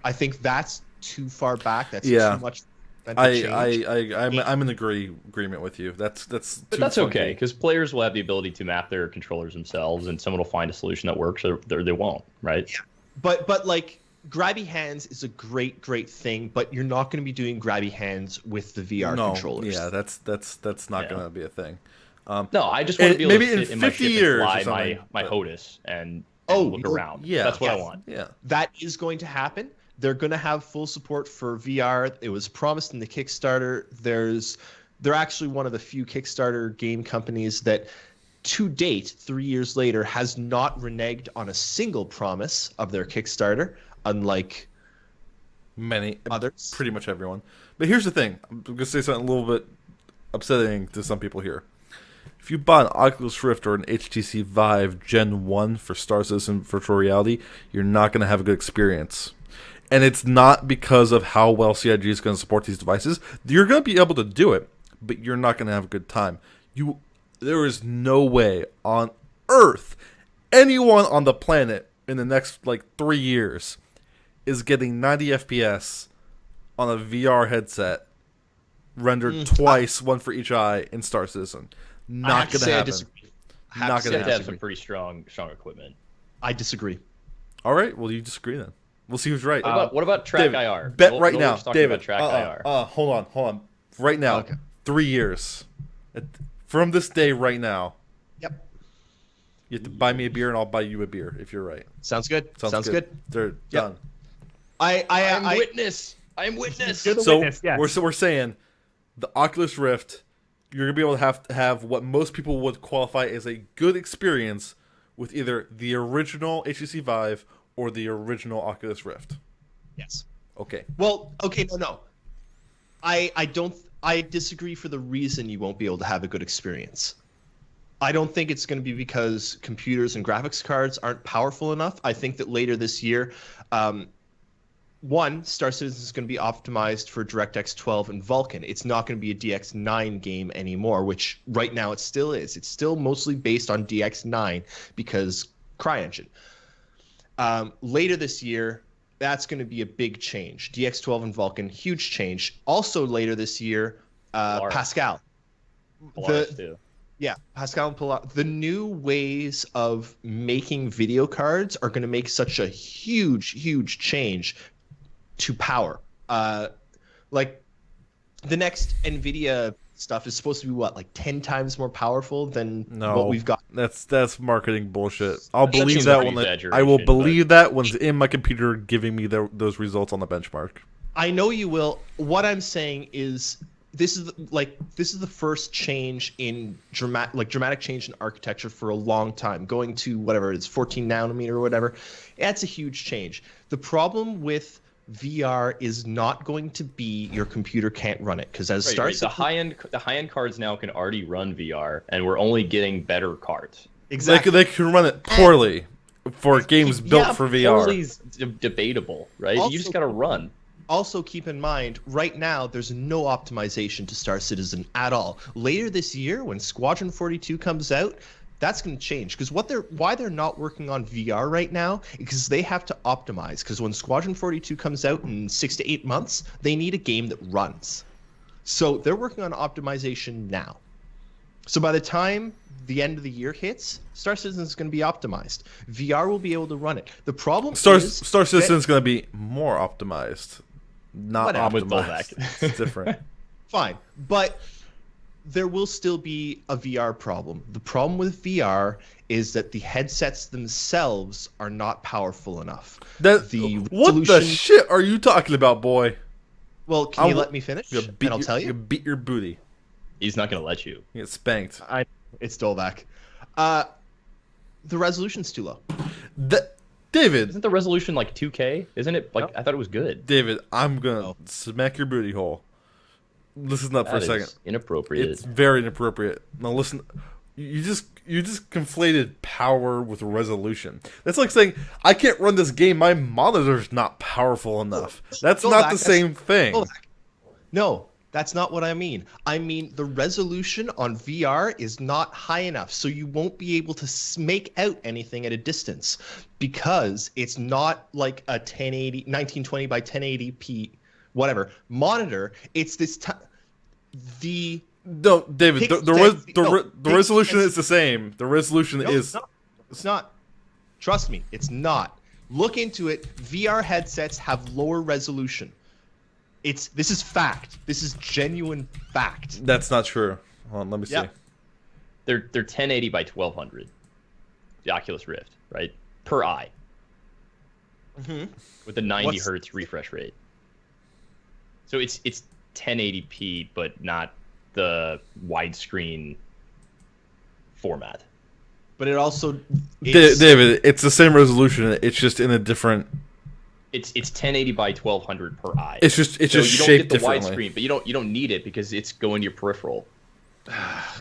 I think that's too far back. That's too much. I'm in agreement with you. That's okay because players will have the ability to map their controllers themselves, and someone will find a solution that works, or they won't, right? Yeah. But like grabby hands is a great thing, but you're not going to be doing grabby hands with the VR controllers. Yeah, that's not going to be a thing. No, I just want to be able to sit in my ship years and fly my HOTUS and look around. Yeah, that's what I want. Yeah, that is going to happen. They're going to have full support for VR. It was promised in the Kickstarter. They're actually one of the few Kickstarter game companies that, to date, 3 years later, has not reneged on a single promise of their Kickstarter, unlike many others. Pretty much everyone. But here's the thing. I'm going to say something a little bit upsetting to some people here. If you buy an Oculus Rift or an HTC Vive Gen 1 for Star Citizen Virtual Reality, you're not going to have a good experience. And it's not because of how well CIG is going to support these devices. You're going to be able to do it, but you're not going to have a good time. There is no way on Earth anyone on the planet in the next 3 years is getting 90 FPS on a VR headset rendered twice, one for each eye in Star Citizen. Not going to happen. Not going to have some pretty strong equipment. I disagree. All right, well, you disagree then. We'll see who's right. What about Track David, IR? Bet right now, David. Track IR. Hold on. Right now, 3 years. From this day right now. Yep. You have to buy me a beer and I'll buy you a beer if you're right. Sounds good. Sounds good. They're done. I'm witness. I'm witness. So we're saying the Oculus Rift, you're going to be able to have what most people would qualify as a good experience with either the original HTC Vive or the original Oculus Rift. Yes. Okay. Well, okay, no. I disagree for the reason you won't be able to have a good experience. I don't think it's going to be because computers and graphics cards aren't powerful enough. I think that later this year, Star Citizen is going to be optimized for DirectX 12 and Vulkan. It's not going to be a DX9 game anymore, which right now it still is. It's still mostly based on DX9 because CryEngine. Later this year, that's going to be a big change. DX12 and Vulkan, huge change. Also later this year, Pascal. Polaris too. Yeah, Pascal and Polaris. The new ways of making video cards are going to make such a huge change to power. Like the next NVIDIA stuff is supposed to be 10 times more powerful than what we've got. That's marketing bullshit. I'll believe that when I will believe that when it's in my computer giving me those results on the benchmark. I know you will. What I'm saying is this is the first change in dramatic change in architecture for a long time. Going to whatever it is, 14 nanometer or whatever. That's a huge change. The problem with VR is not going to be your computer can't run it because the high end cards now can already run VR, and we're only getting better cards. Exactly, they can run it poorly for games built for VR. Poorly is debatable, right? Also, you just got to run. Also, keep in mind, right now there's no optimization to Star Citizen at all. Later this year, when Squadron 42 comes out, that's going to change because why they're not working on VR right now is because they have to optimize. Because when Squadron 42 comes out in 6 to 8 months, they need a game that runs. So they're working on optimization now. So by the time the end of the year hits, Star Citizen is going to be optimized. VR will be able to run it. The problem Star is Citizen is going to be more optimized, not Whatever. optimized. It's different. Fine, but there will still be a VR problem. The problem with VR is that the headsets themselves are not powerful enough. What the shit are you talking about, boy? Well, can you let me finish? And I'll tell you. You beat your booty. He's not going to let you. You get spanked. It's Dolvac. The resolution's too low. David. Isn't the resolution like 2K? Isn't it like I thought it was good? David, I'm gonna smack your booty hole. Listen up for a second. Inappropriate. It's very inappropriate. Now listen. You just conflated power with resolution. That's like saying I can't run this game. My monitor's not powerful enough. That's not the same thing. No, that's not what I mean. I mean the resolution on VR is not high enough, so you won't be able to make out anything at a distance because it's not like a 1920 by 1080p whatever monitor. It's this No, David, the resolution is the same. The resolution is... It's not. Trust me, it's not. Look into it. VR headsets have lower resolution. This is fact. This is genuine fact. That's not true. Hold on, let me see. They're 1080 by 1200. The Oculus Rift, right? Per eye. Mm-hmm. With a 90 hertz refresh rate. So it's 1080p, but not the widescreen format. But it also David, it's the same resolution. It's just in a different. It's 1080 by 1200 per eye. It's just shaped differently. You don't get the widescreen, but you don't need it because it's going to your peripheral.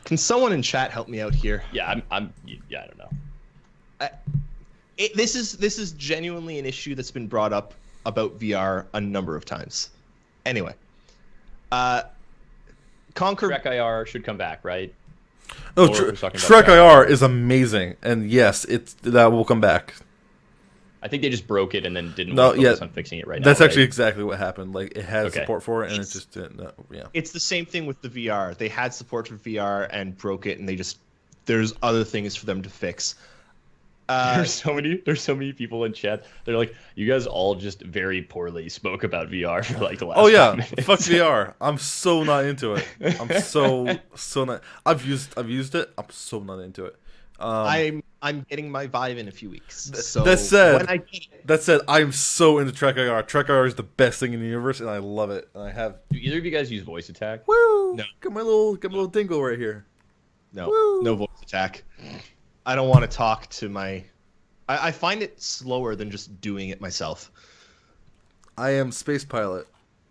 Can someone in chat help me out here? Yeah, I don't know. This is genuinely an issue that's been brought up about VR a number of times. Anyway, Trek IR should come back, right? No, Trek IR is amazing, and yes, that will come back. I think they just broke it and then didn't focus on fixing it right now. That's actually exactly what happened. Like it had support for it, and it just didn't. It's the same thing with the VR. They had support for VR and broke it, and there's other things for them to fix. There's so many people in chat. They're like, you guys all just very poorly spoke about VR for like the last. Oh yeah, 5 minutes. fuck VR. I'm so not into it. I'm so not. I've used it. I'm so not into it. I'm getting my Vive in a few weeks. So that said, I'm so into Trek IR. Trek IR is the best thing in the universe, and I love it. And I have. Do either of you guys use voice attack? Woo! No. Got my little dingle right here. No, no voice attack. I don't want to talk to my... I find it slower than just doing it myself. I am Space Pilot.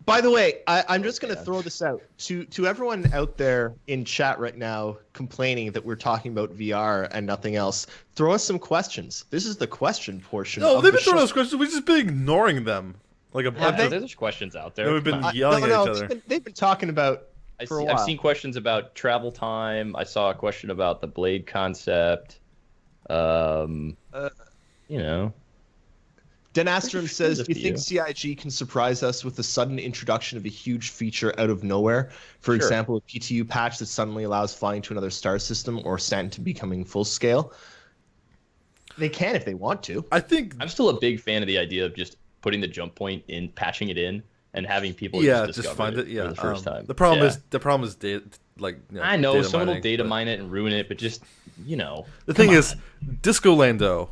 By the way, I'm just going to throw this out. To everyone out there in chat right now complaining that we're talking about VR and nothing else, throw us some questions. This is the question portion of they've been throwing us questions. We've just been ignoring them. Like a bunch of... There's questions out there. We've been yelling at each other. They've been talking about... I've seen questions about travel time. I saw a question about the Blade concept. You know. Denastrum says, do you think CIG can surprise us with the sudden introduction of a huge feature out of nowhere? For example, a PTU patch that suddenly allows flying to another star system or Stanton becoming full scale? They can if they want to. I'm still a big fan of the idea of just putting the jump point in, patching it in, and having people just find it for the first time. The problem is data. I know someone will data mine it and ruin it, but just the thing is, Disco Lando,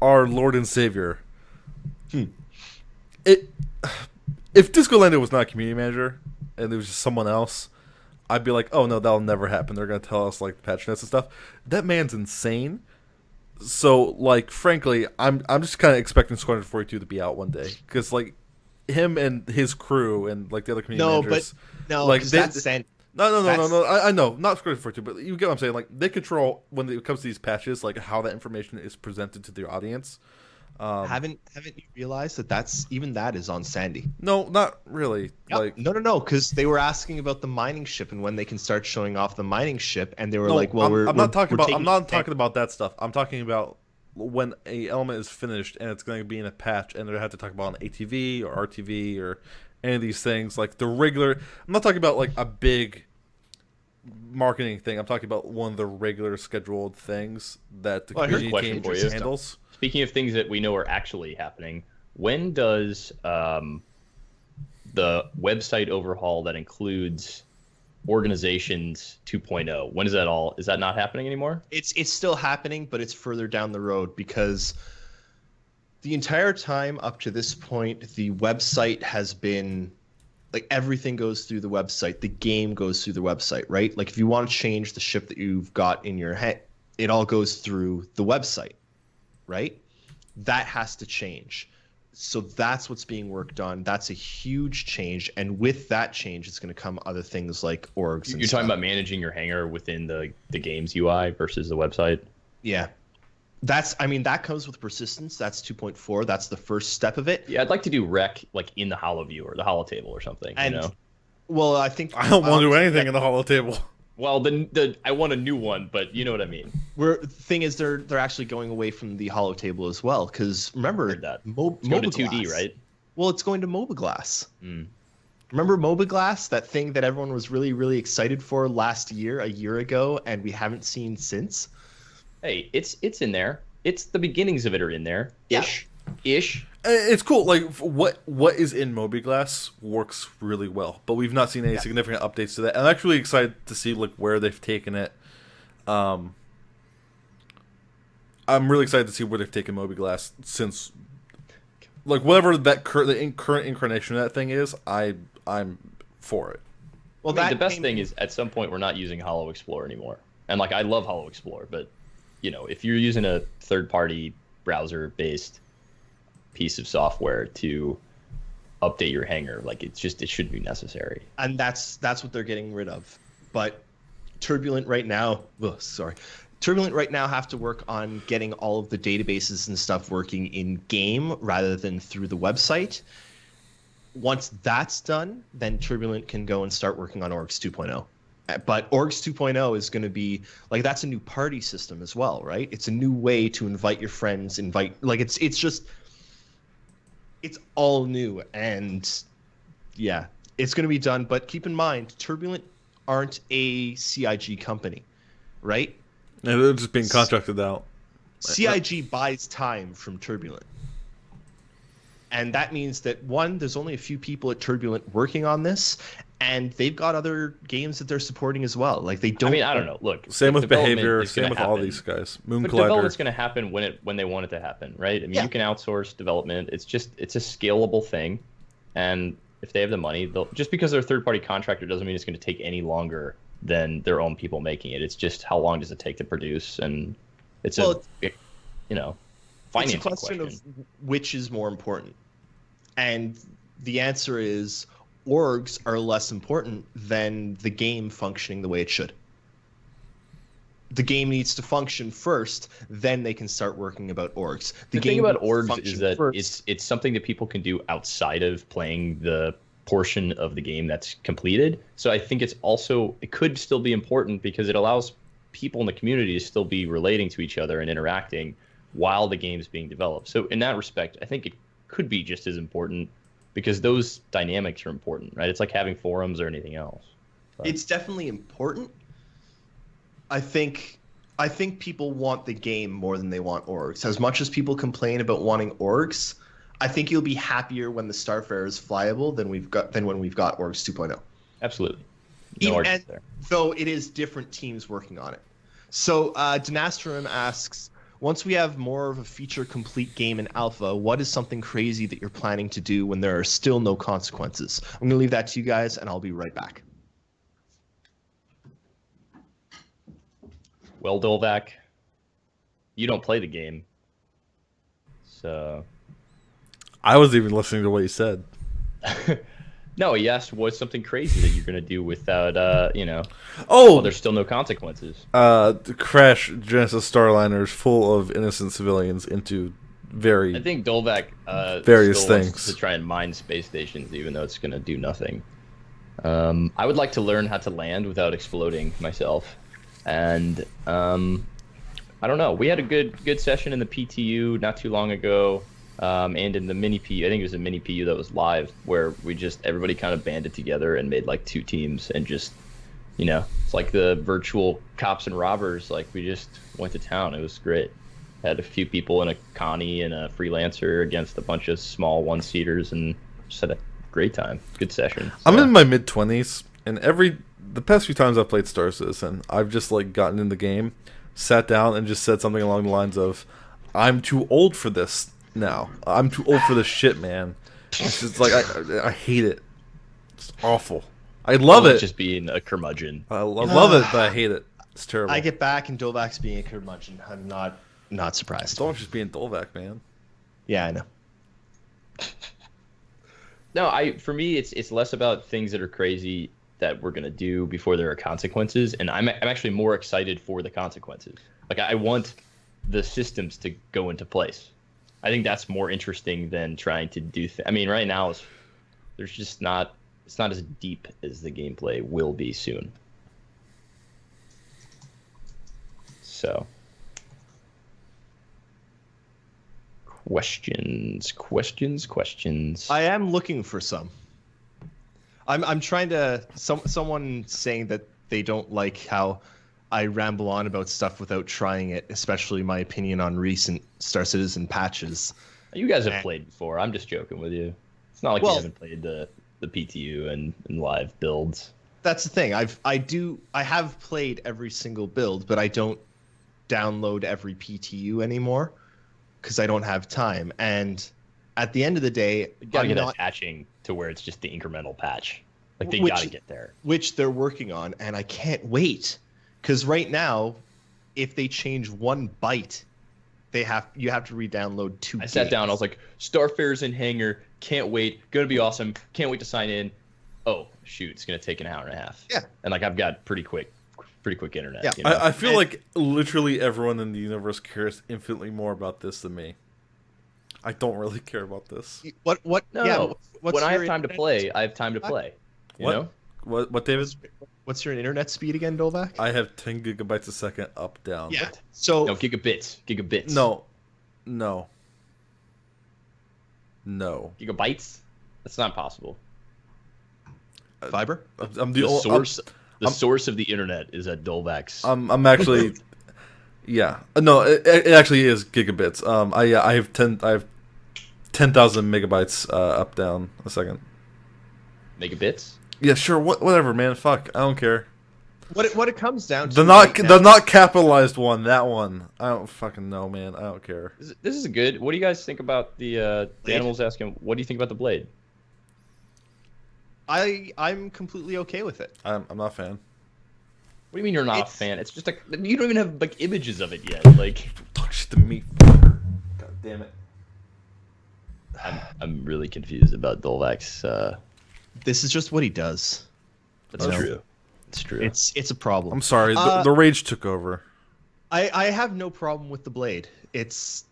our Lord and Savior. If Disco Lando was not a community manager and it was just someone else, I'd be like, oh no, that'll never happen. They're gonna tell us like the patch notes and stuff. That man's insane. So like, frankly, I'm just kind of expecting Squadron 42 to be out one day because like him and his crew and like the other community managers. That's Sandy. No. I know, not Squadron 42, but you get what I'm saying. Like they control when it comes to these patches, like how that information is presented to their audience. Haven't you realized that is on Sandy? No, not really. Yep. Like no, because they were asking about the mining ship and when they can start showing off the mining ship, and they were like, "Well, I'm not talking about that stuff. I'm talking about when a element is finished and it's going to be in a patch, and they have to talk about an ATV or RTV or any of these things. Like the regular. I'm not talking about like a big marketing thing. I'm talking about one of the regular scheduled things that the here's a community question for you. handles. Speaking of things that we know are actually happening, when does the website overhaul that includes organizations 2.0, when is that all? Is that not happening anymore? It's still happening, but it's further down the road, because the entire time up to this point, the website has been like everything goes through the website. The game goes through the website, right? Like if you want to change the ship that you've got in your head, it all goes through the website, right? That has to change. So that's what's being worked on. That's a huge change, and with that change, it's going to come other things like orgs. You're talking about managing your hangar within the game's UI versus the website. Yeah, that comes with persistence. That's 2.4. That's the first step of it. Yeah, I'd like to do rec like in the HoloView or the HoloTable or something. And well, I think I don't want to do anything in the HoloTable. Well, I want a new one, but you know what I mean. The thing is, they're actually going away from the HoloTable as well, because remember that going to 2D, right? Well, it's going to Mobiglass. Remember Mobiglass, that thing that everyone was really, really excited for a year ago, and we haven't seen since? Hey, it's in there. It's the beginnings of it are in there. Ish. It's cool. Like what is in Mobiglass works really well, but we've not seen any significant updates to that. And I'm actually excited to see like where they've taken it. I'm really excited to see where they've taken Mobiglass, since like whatever that current incarnation of that thing is, I'm for it. Well, the best thing is at some point we're not using Holo Explorer anymore, and like I love Holo Explorer, but if you're using a third-party browser-based piece of software to update your hangar, like it shouldn't be necessary. And that's what they're getting rid of. But Turbulent right now have to work on getting all of the databases and stuff working in game rather than through the website. Once that's done, then Turbulent can go and start working on Orgs 2.0. But Orgs 2.0 is going to be like, that's a new party system as well, right? It's a new way to invite your friends, it's all new, and yeah, it's going to be done. But keep in mind, Turbulent aren't a CIG company, right? And they're just being contracted out. CIG buys time from Turbulent. And that means that, one, there's only a few people at Turbulent working on this, and they've got other games that they're supporting as well. Like they don't. I mean, I don't know. Look, same with Behavior. Same with all these guys. Moon Collider. Development's going to happen when they want it to happen, right? I mean, you can outsource development. It's a scalable thing, and if they have the money, just because they're a third-party contractor doesn't mean it's going to take any longer than their own people making it. It's just how long does it take to produce, and it's financing it's a question of which is more important, and the answer is orgs are less important than the game functioning the way it should. The game needs to function first, then they can start working about orgs. The thing about orgs is that it's something that people can do outside of playing the portion of the game that's completed. So I think it could still be important because it allows people in the community to still be relating to each other and interacting while the game's being developed. So in that respect, I think it could be just as important, because those dynamics are important, right? It's like having forums or anything else. But it's definitely important. I think people want the game more than they want orgs. As much as people complain about wanting orgs, I think you'll be happier when the Starfarer is flyable than when we've got Orgs 2.0. Absolutely. Though it is different teams working on it. So Dynastrum asks, once we have more of a feature-complete game in alpha, what is something crazy that you're planning to do when there are still no consequences? I'm going to leave that to you guys, and I'll be right back. Well, Dolvac, you don't play the game, so... I wasn't even listening to what he said. No, he asked what's something crazy that you're going to do without, there's still no consequences. Crash Genesis Starliners full of innocent civilians into I think Dolvac various still things wants to try and mine space stations, even though it's going to do nothing. I would like to learn how to land without exploding myself. And I don't know. We had a good session in the PTU not too long ago. And in the mini PU, I think it was a mini PU that was live, where everybody kind of banded together and made like two teams and just You know, it's like the virtual cops and robbers. Like we just went to town. It was great. Had a few people and a Connie and a freelancer against a bunch of small one-seaters and just had a great time. Good session. So. I'm in my mid-20s, and the past few times I've played Star Citizen, I've just like gotten in the game, sat down, and just said something along the lines of, "I'm too old for this now. I'm too old for this shit, man." It's just like I hate it. It's awful. I love it. Just being a curmudgeon. I love it, but I hate it. It's terrible. I get back and Dovak's being a curmudgeon. I'm not surprised. Dovak's just being Dovak, man. Yeah, I know. No, for me, it's less about things that are crazy that we're gonna do before there are consequences, and I'm actually more excited for the consequences. Like I want the systems to go into place. I think that's more interesting than trying to do. I mean, right now there's just not. It's not as deep as the gameplay will be soon. So, questions. I am looking for some. I'm trying to. Someone saying that they don't like how I ramble on about stuff without trying it, especially my opinion on recent Star Citizen patches. You guys have played before. I'm just joking with you. It's not like you haven't played the PTU and live builds. That's the thing. I have played every single build, but I don't download every PTU anymore because I don't have time. And at the end of the day, you gotta get patching to where it's just the incremental patch. Like they gotta get there, which they're working on, and I can't wait because right now, if they change 1 byte, you have to re-download 2 gigs. I sat down. I was like, Starfare's in hangar. Can't wait. Gonna be awesome. Can't wait to sign in. Oh shoot, it's gonna take an hour and a half. Yeah. And like I've got pretty quick internet. Yeah. You know? I feel like literally everyone in the universe cares infinitely more about this than me. I don't really care about this. What? No. Yeah. When I have time to play, I have time to play. You know? What, David? What's your internet speed again, Dovak? I have 10 gigabytes a second up, down. Yeah. So no, gigabits. No. Gigabytes? That's not possible. Fiber? I'm the source of the internet is at Dolvax. I'm actually yeah. No, it actually is gigabits. I have 10,000 megabytes up, down a second. Megabits? Yeah, sure. Whatever, man. Fuck. I don't care. What it comes down to the not capitalized one, that one. I don't fucking know, man. I don't care. This is good. What do you guys think about the animals asking? What do you think about the blade? I'm completely okay with it. I'm not a fan. What do you mean you're not a fan? It's just like you don't even have like images of it yet. Like talk shit to me. God damn it. I'm really confused about Dolvax. This is just what he does. That's true. It's true. It's a problem. I'm sorry. The rage took over. I have no problem with the blade. It's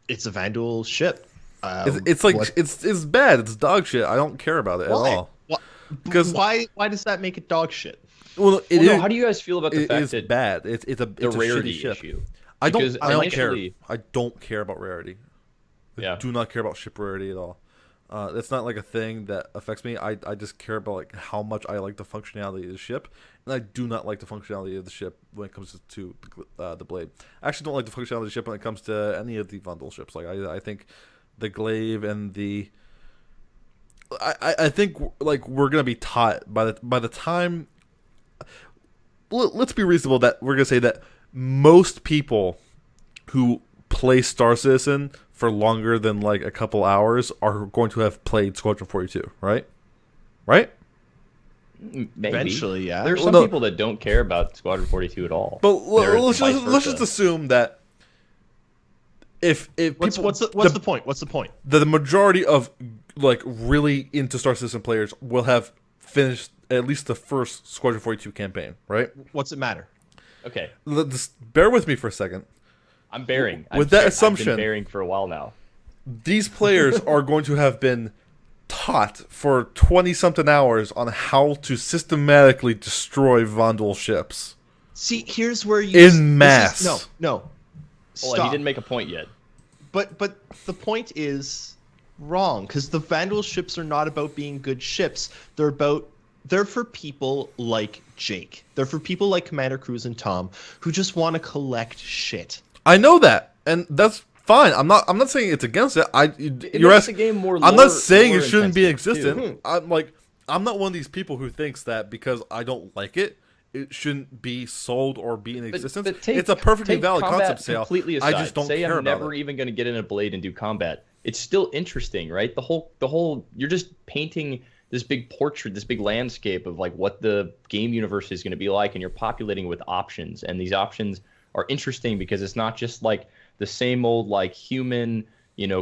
a Vandal ship. It's bad. It's dog shit. I don't care about it at all. Because why does that make it dog shit? Well, how do you guys feel about the fact that bad? It's a rarity ship. issue. I don't care. I don't care about rarity. I do not care about ship rarity at all. It's not like a thing that affects me. I just care about like how much I like the functionality of the ship, and I do not like the functionality of the ship when it comes to the blade. I actually don't like the functionality of the ship when it comes to any of the Vandal ships. Like I think the glaive and the I think like we're gonna be taught by the time. Let's be reasonable that we're gonna say that most people who play Star Citizen for longer than like a couple hours are going to have played Squadron 42, right? Right? Maybe. Eventually, yeah. There's some people that don't care about Squadron 42 at all. But let's just assume that if what's the point? What's the point? The majority of like really into Star Citizen players will have finished at least the first Squadron 42 campaign, right? What's it matter? Okay. Just bear with me for a second. I'm bearing. With that assumption, I've been bearing for a while now. These players are going to have been taught for 20-something hours on how to systematically destroy Vandal ships. See, here's where you... In mass. No. Well, he didn't make a point yet. But the point is wrong, because the Vandal ships are not about being good ships. They're about they're for people like Jake. They're for people like Commander Cruz and Tom who just want to collect shit. I know that, and that's fine. I'm not saying it's against it. You're makes asking. the game more I'm not saying it shouldn't be intensive, existent. I'm not one of these people who thinks that because I don't like it, it shouldn't be sold or be in existence. It's a perfectly valid concept sale. Completely aside. I just don't Say care I'm about never it. even going to get in a blade and do combat. It's still interesting, right? The whole you're just painting this big portrait, this big landscape of like what the game universe is going to be like, and you're populating with options, and these options are interesting because it's not just like the same old like human,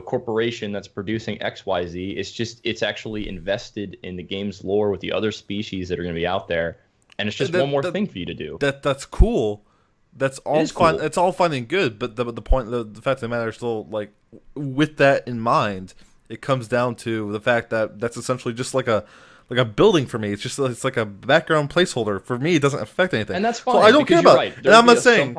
corporation that's producing XYZ. It's actually invested in the game's lore with the other species that are going to be out there, and it's just one more thing for you to do. That's cool. That's all fine. Cool. It's all fine and good, but the point, the fact of the matter is still like, with that in mind, it comes down to the fact that that's essentially just like a building for me. It's like a background placeholder for me. It doesn't affect anything, and that's fine. So I don't care about it. And I'm not saying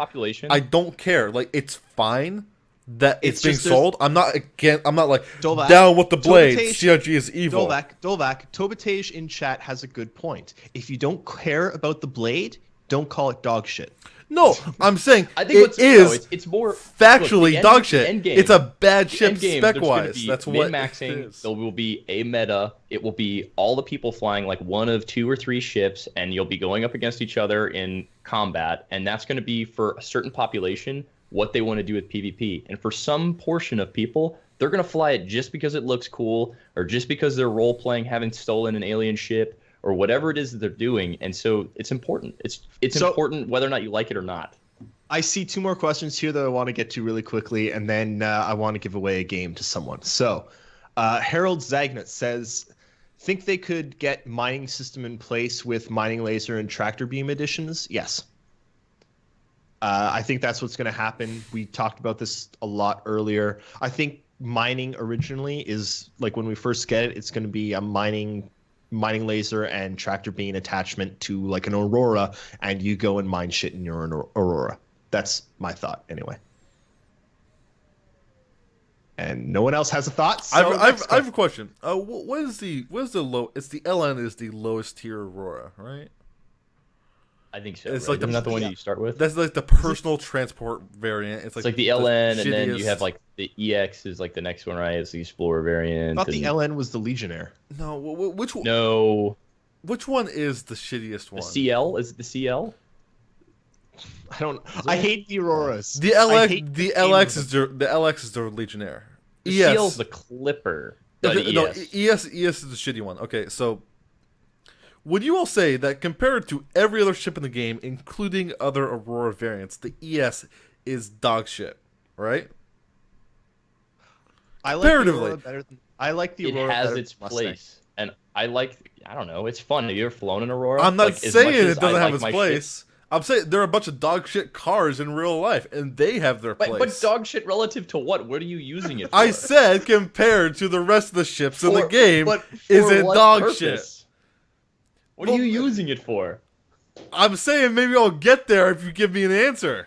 I don't care. Like, it's fine that it's being sold. I'm not like Dovak, down with the blade. CRG is evil. Dovak, Tobatej in chat has a good point. If you don't care about the blade, don't call it dog shit. No, I'm saying I think it's more factually dog shit. It's a bad ship spec-wise. That's what min-maxing. There will be a meta. It will be all the people flying like one of 2 or 3 ships, and you'll be going up against each other in combat, and that's going to be for a certain population what they want to do with PvP. And for some portion of people, they're going to fly it just because it looks cool, or just because they're role-playing having stolen an alien ship, or whatever it is that they're doing. And so it's important. It's important whether or not you like it or not. I see 2 more questions here that I want to get to really quickly, and then I want to give away a game to someone. So Harold Zagnut says, think they could get mining system in place with mining laser and tractor beam editions? Yes. I think that's what's going to happen. We talked about this a lot earlier. I think mining originally is, like, when we first get it, it's going to be a mining laser and tractor beam attachment to like an Aurora, and you go and mine shit in your Aurora. That's my thought anyway. And no one else has a thought. So I have a question. What is the low? It's the LN is the lowest tier Aurora, right? I think so. It's right? like not the one you start with. That's like the personal transport variant. It's like the LN, and then you have like the EX is like the next one, right? It's the Explorer variant. I thought the LN was the Legionnaire. No, which one? No. Which one is the shittiest one? The CL is it the CL? I hate the Auroras. The LX is the Legionnaire. The CL's the Clipper. ES is the shitty one. Okay, so would you all say that compared to every other ship in the game, including other Aurora variants, the ES is dog shit, right? I like the Aurora better than It has its place, and I don't know. It's fun. Have you ever flown an Aurora? I'm not saying it doesn't have its place. I'm saying there are a bunch of dog shit cars in real life, and they have their place. But dog shit relative to what? What are you using it for? I said compared to the rest of the ships in the game, is it dog shit? What are you using it for? I'm saying maybe I'll get there if you give me an answer.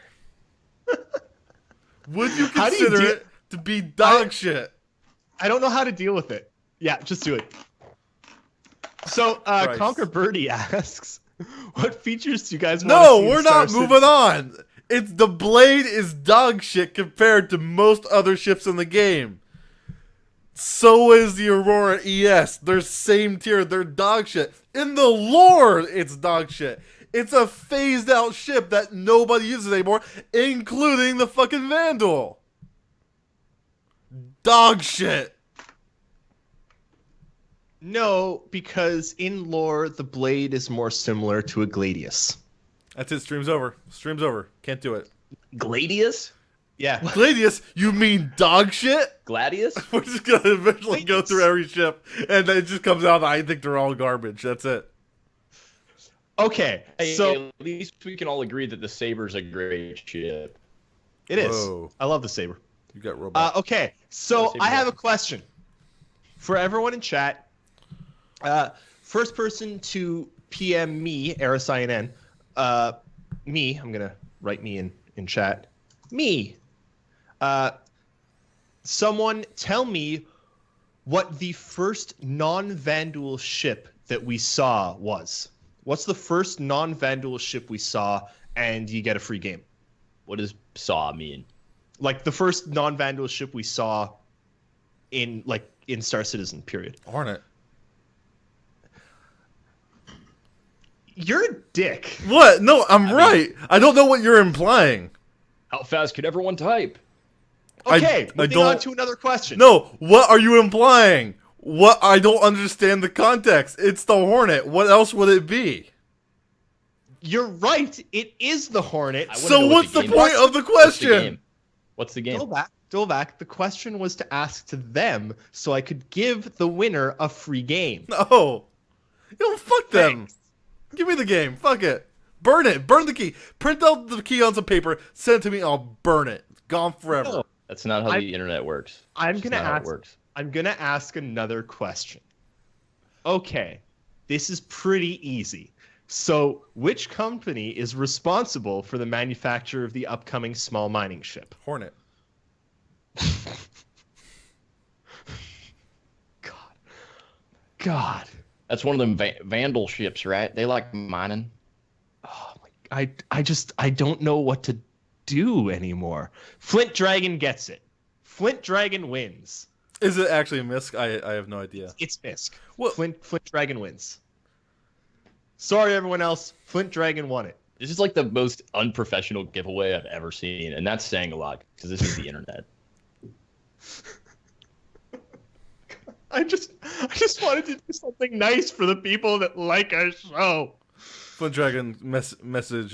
Would you consider it to be dog shit? I don't know how to deal with it. Yeah, just do it. So, Conquer Birdie asks, what features do you guys want to see? No, we're not moving on. It's the blade is dog shit compared to most other ships in the game. So is the Aurora ES. They're same tier. They're dog shit. In the lore, it's dog shit. It's a phased out ship that nobody uses anymore, including the fucking Vandal. Dog shit. No, because in lore, the blade is more similar to a Gladius. That's it. Stream's over. Stream's over. Can't do it. Gladius? Yeah. Gladius? You mean dog shit? Gladius? We're just going to eventually go through every ship, and then it just comes out that I think they're all garbage. That's it. Okay, so at least we can all agree that the Saber's a great ship. It is. Whoa. I love the Saber. You got robots. Okay, so I have a question for everyone in chat. First person to PM me, ErisINN, me, I'm going to write me in chat. Me. Someone tell me what the first non-Vanduul ship that we saw was? What's the first non-Vandal ship we saw, and you get a free game? What does saw mean? Like the first non-Vandal ship we saw in Star Citizen, period. Hornet. You're a dick. What? No, I'm right. I don't know what you're implying. How fast could everyone type? Okay, I moving on to another question. No, what are you implying? What? I don't understand the context. It's the Hornet. What else would it be? You're right. It is the Hornet. So what's the point of the question? What's the game? Dolvac, the question was to ask to them so I could give the winner a free game. No. Yo, fuck them. Give me the game. Fuck it. Burn it. Burn the key. Print out the key on some paper. Send it to me. I'll burn it. Gone forever. No. That's not how the internet works. I'm gonna ask another question. Okay, this is pretty easy. So, which company is responsible for the manufacture of the upcoming small mining ship? Hornet. God. That's one of them Vandal ships, right? They like mining. Oh my! I don't know what to do anymore. Flint Dragon gets it. Flint Dragon wins. Is it actually a misc? I have no idea. It's Misk. Flint Dragon wins. Sorry, everyone else. Flint Dragon won it. This is like the most unprofessional giveaway I've ever seen, and that's saying a lot because this is the internet. I just wanted to do something nice for the people that like our show. Flint Dragon message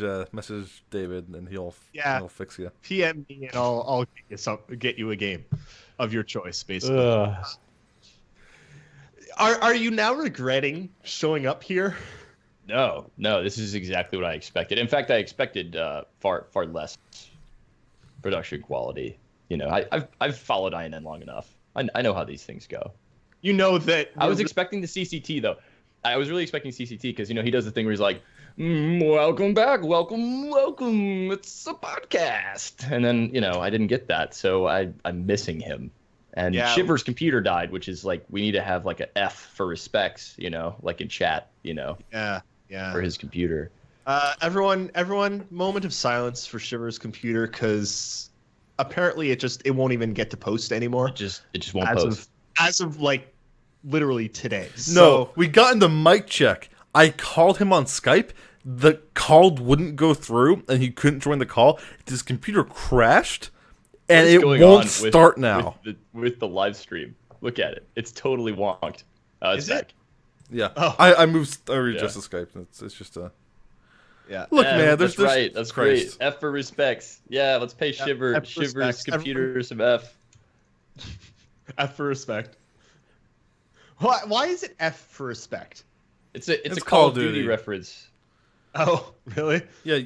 David and he'll fix you. PM me and I'll get you a game of your choice, basically. Are you now regretting showing up here? No, this is exactly what I expected. In fact, I expected far less production quality. You know, I've followed INN long enough. I know how these things go. You know that I was expecting the CCT though. I was really expecting CCT because he does the thing where he's like, "Welcome back, welcome. It's a podcast," and then I didn't get that, so I'm missing him. And Shiver's computer died, which is like we need to have like a F for respects, like in chat, Yeah. for his computer. Everyone, moment of silence for Shiver's computer because apparently it won't even get to post anymore. It just won't post. As of like literally today. No, we got into mic check. I called him on Skype. The call wouldn't go through, and he couldn't join the call. His computer crashed, and it won't start now. With the live stream. Look at it. It's totally wonked. It's back. Yeah. Oh. I readjusted Skype. It's just a... Yeah. Look, man, that's right. That's Christ. Great. F for respects. Yeah, let's pay Shiver's computer some F. F for respect. Why is it F for respect? It's a Call of Duty reference. Oh, really? Yeah.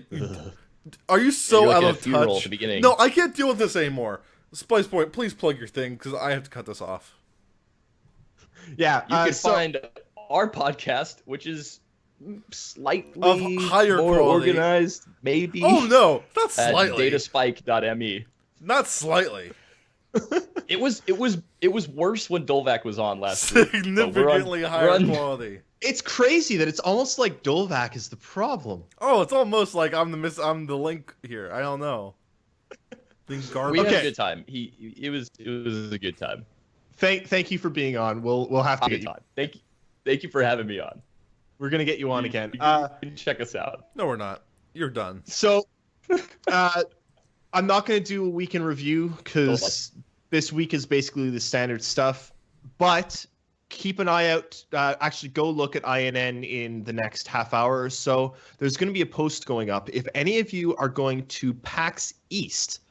Are you so out of touch? At the beginning. No, I can't deal with this anymore. Splicepoint, please plug your thing because I have to cut this off. Yeah, you can find our podcast, which is slightly of higher more quality. Organized, maybe. Oh no, not slightly. At dataspike.me. Not slightly. It was worse when Dolvac was on last week. Significantly higher quality. It's crazy that it's almost like Dolvac is the problem. Oh, it's almost like I'm the link here. I don't know. We had a good time. It was a good time. Thank you for being on. We'll have to get you. Thank you for having me on. We're gonna get you on again. You can check us out. No, we're not. You're done. So, I'm not gonna do a week in review because this week is basically the standard stuff. But keep an eye out. Actually, go look at INN in the next half hour or so. There's going to be a post going up. If any of you are going to PAX East,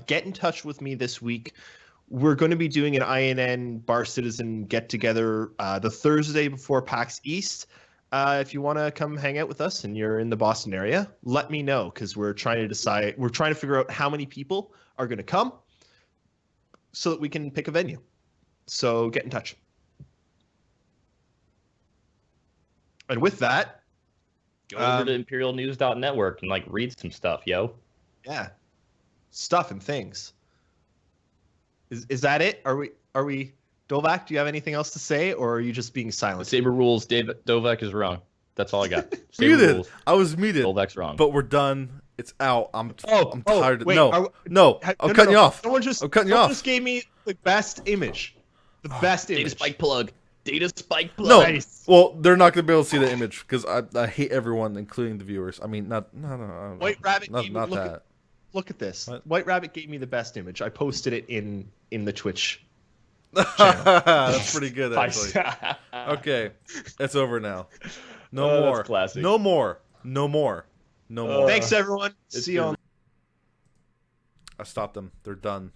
get in touch with me this week. We're going to be doing an INN Bar Citizen get-together the Thursday before PAX East. If you want to come hang out with us and you're in the Boston area, let me know because we're trying to figure out how many people are going to come so that we can pick a venue. So get in touch. And with that, go over to imperialnews.network and read some stuff, yo. Yeah. Stuff and things. Is that it? Are we Dovak, do you have anything else to say, or are you just being silent? Saber rules. Dovak is wrong. That's all I got. Muted. Rules. I was muted. Dovak's wrong. But we're done. It's out. I'm tired. Wait, No, I'm cutting you off. I'm cutting you off. Just gave me the best image. The best image. Data spike plug. Data spike plug. No. Nice. Well, they're not going to be able to see the image because I hate everyone, including the viewers. I mean, no. White Rabbit. Not that. Look at this. What? White Rabbit gave me the best image. I posted it in the Twitch. That's pretty good, actually. Okay, it's over now. No more. Classic. No more. No more. No more. Thanks, everyone. See you on. I stopped them. They're done.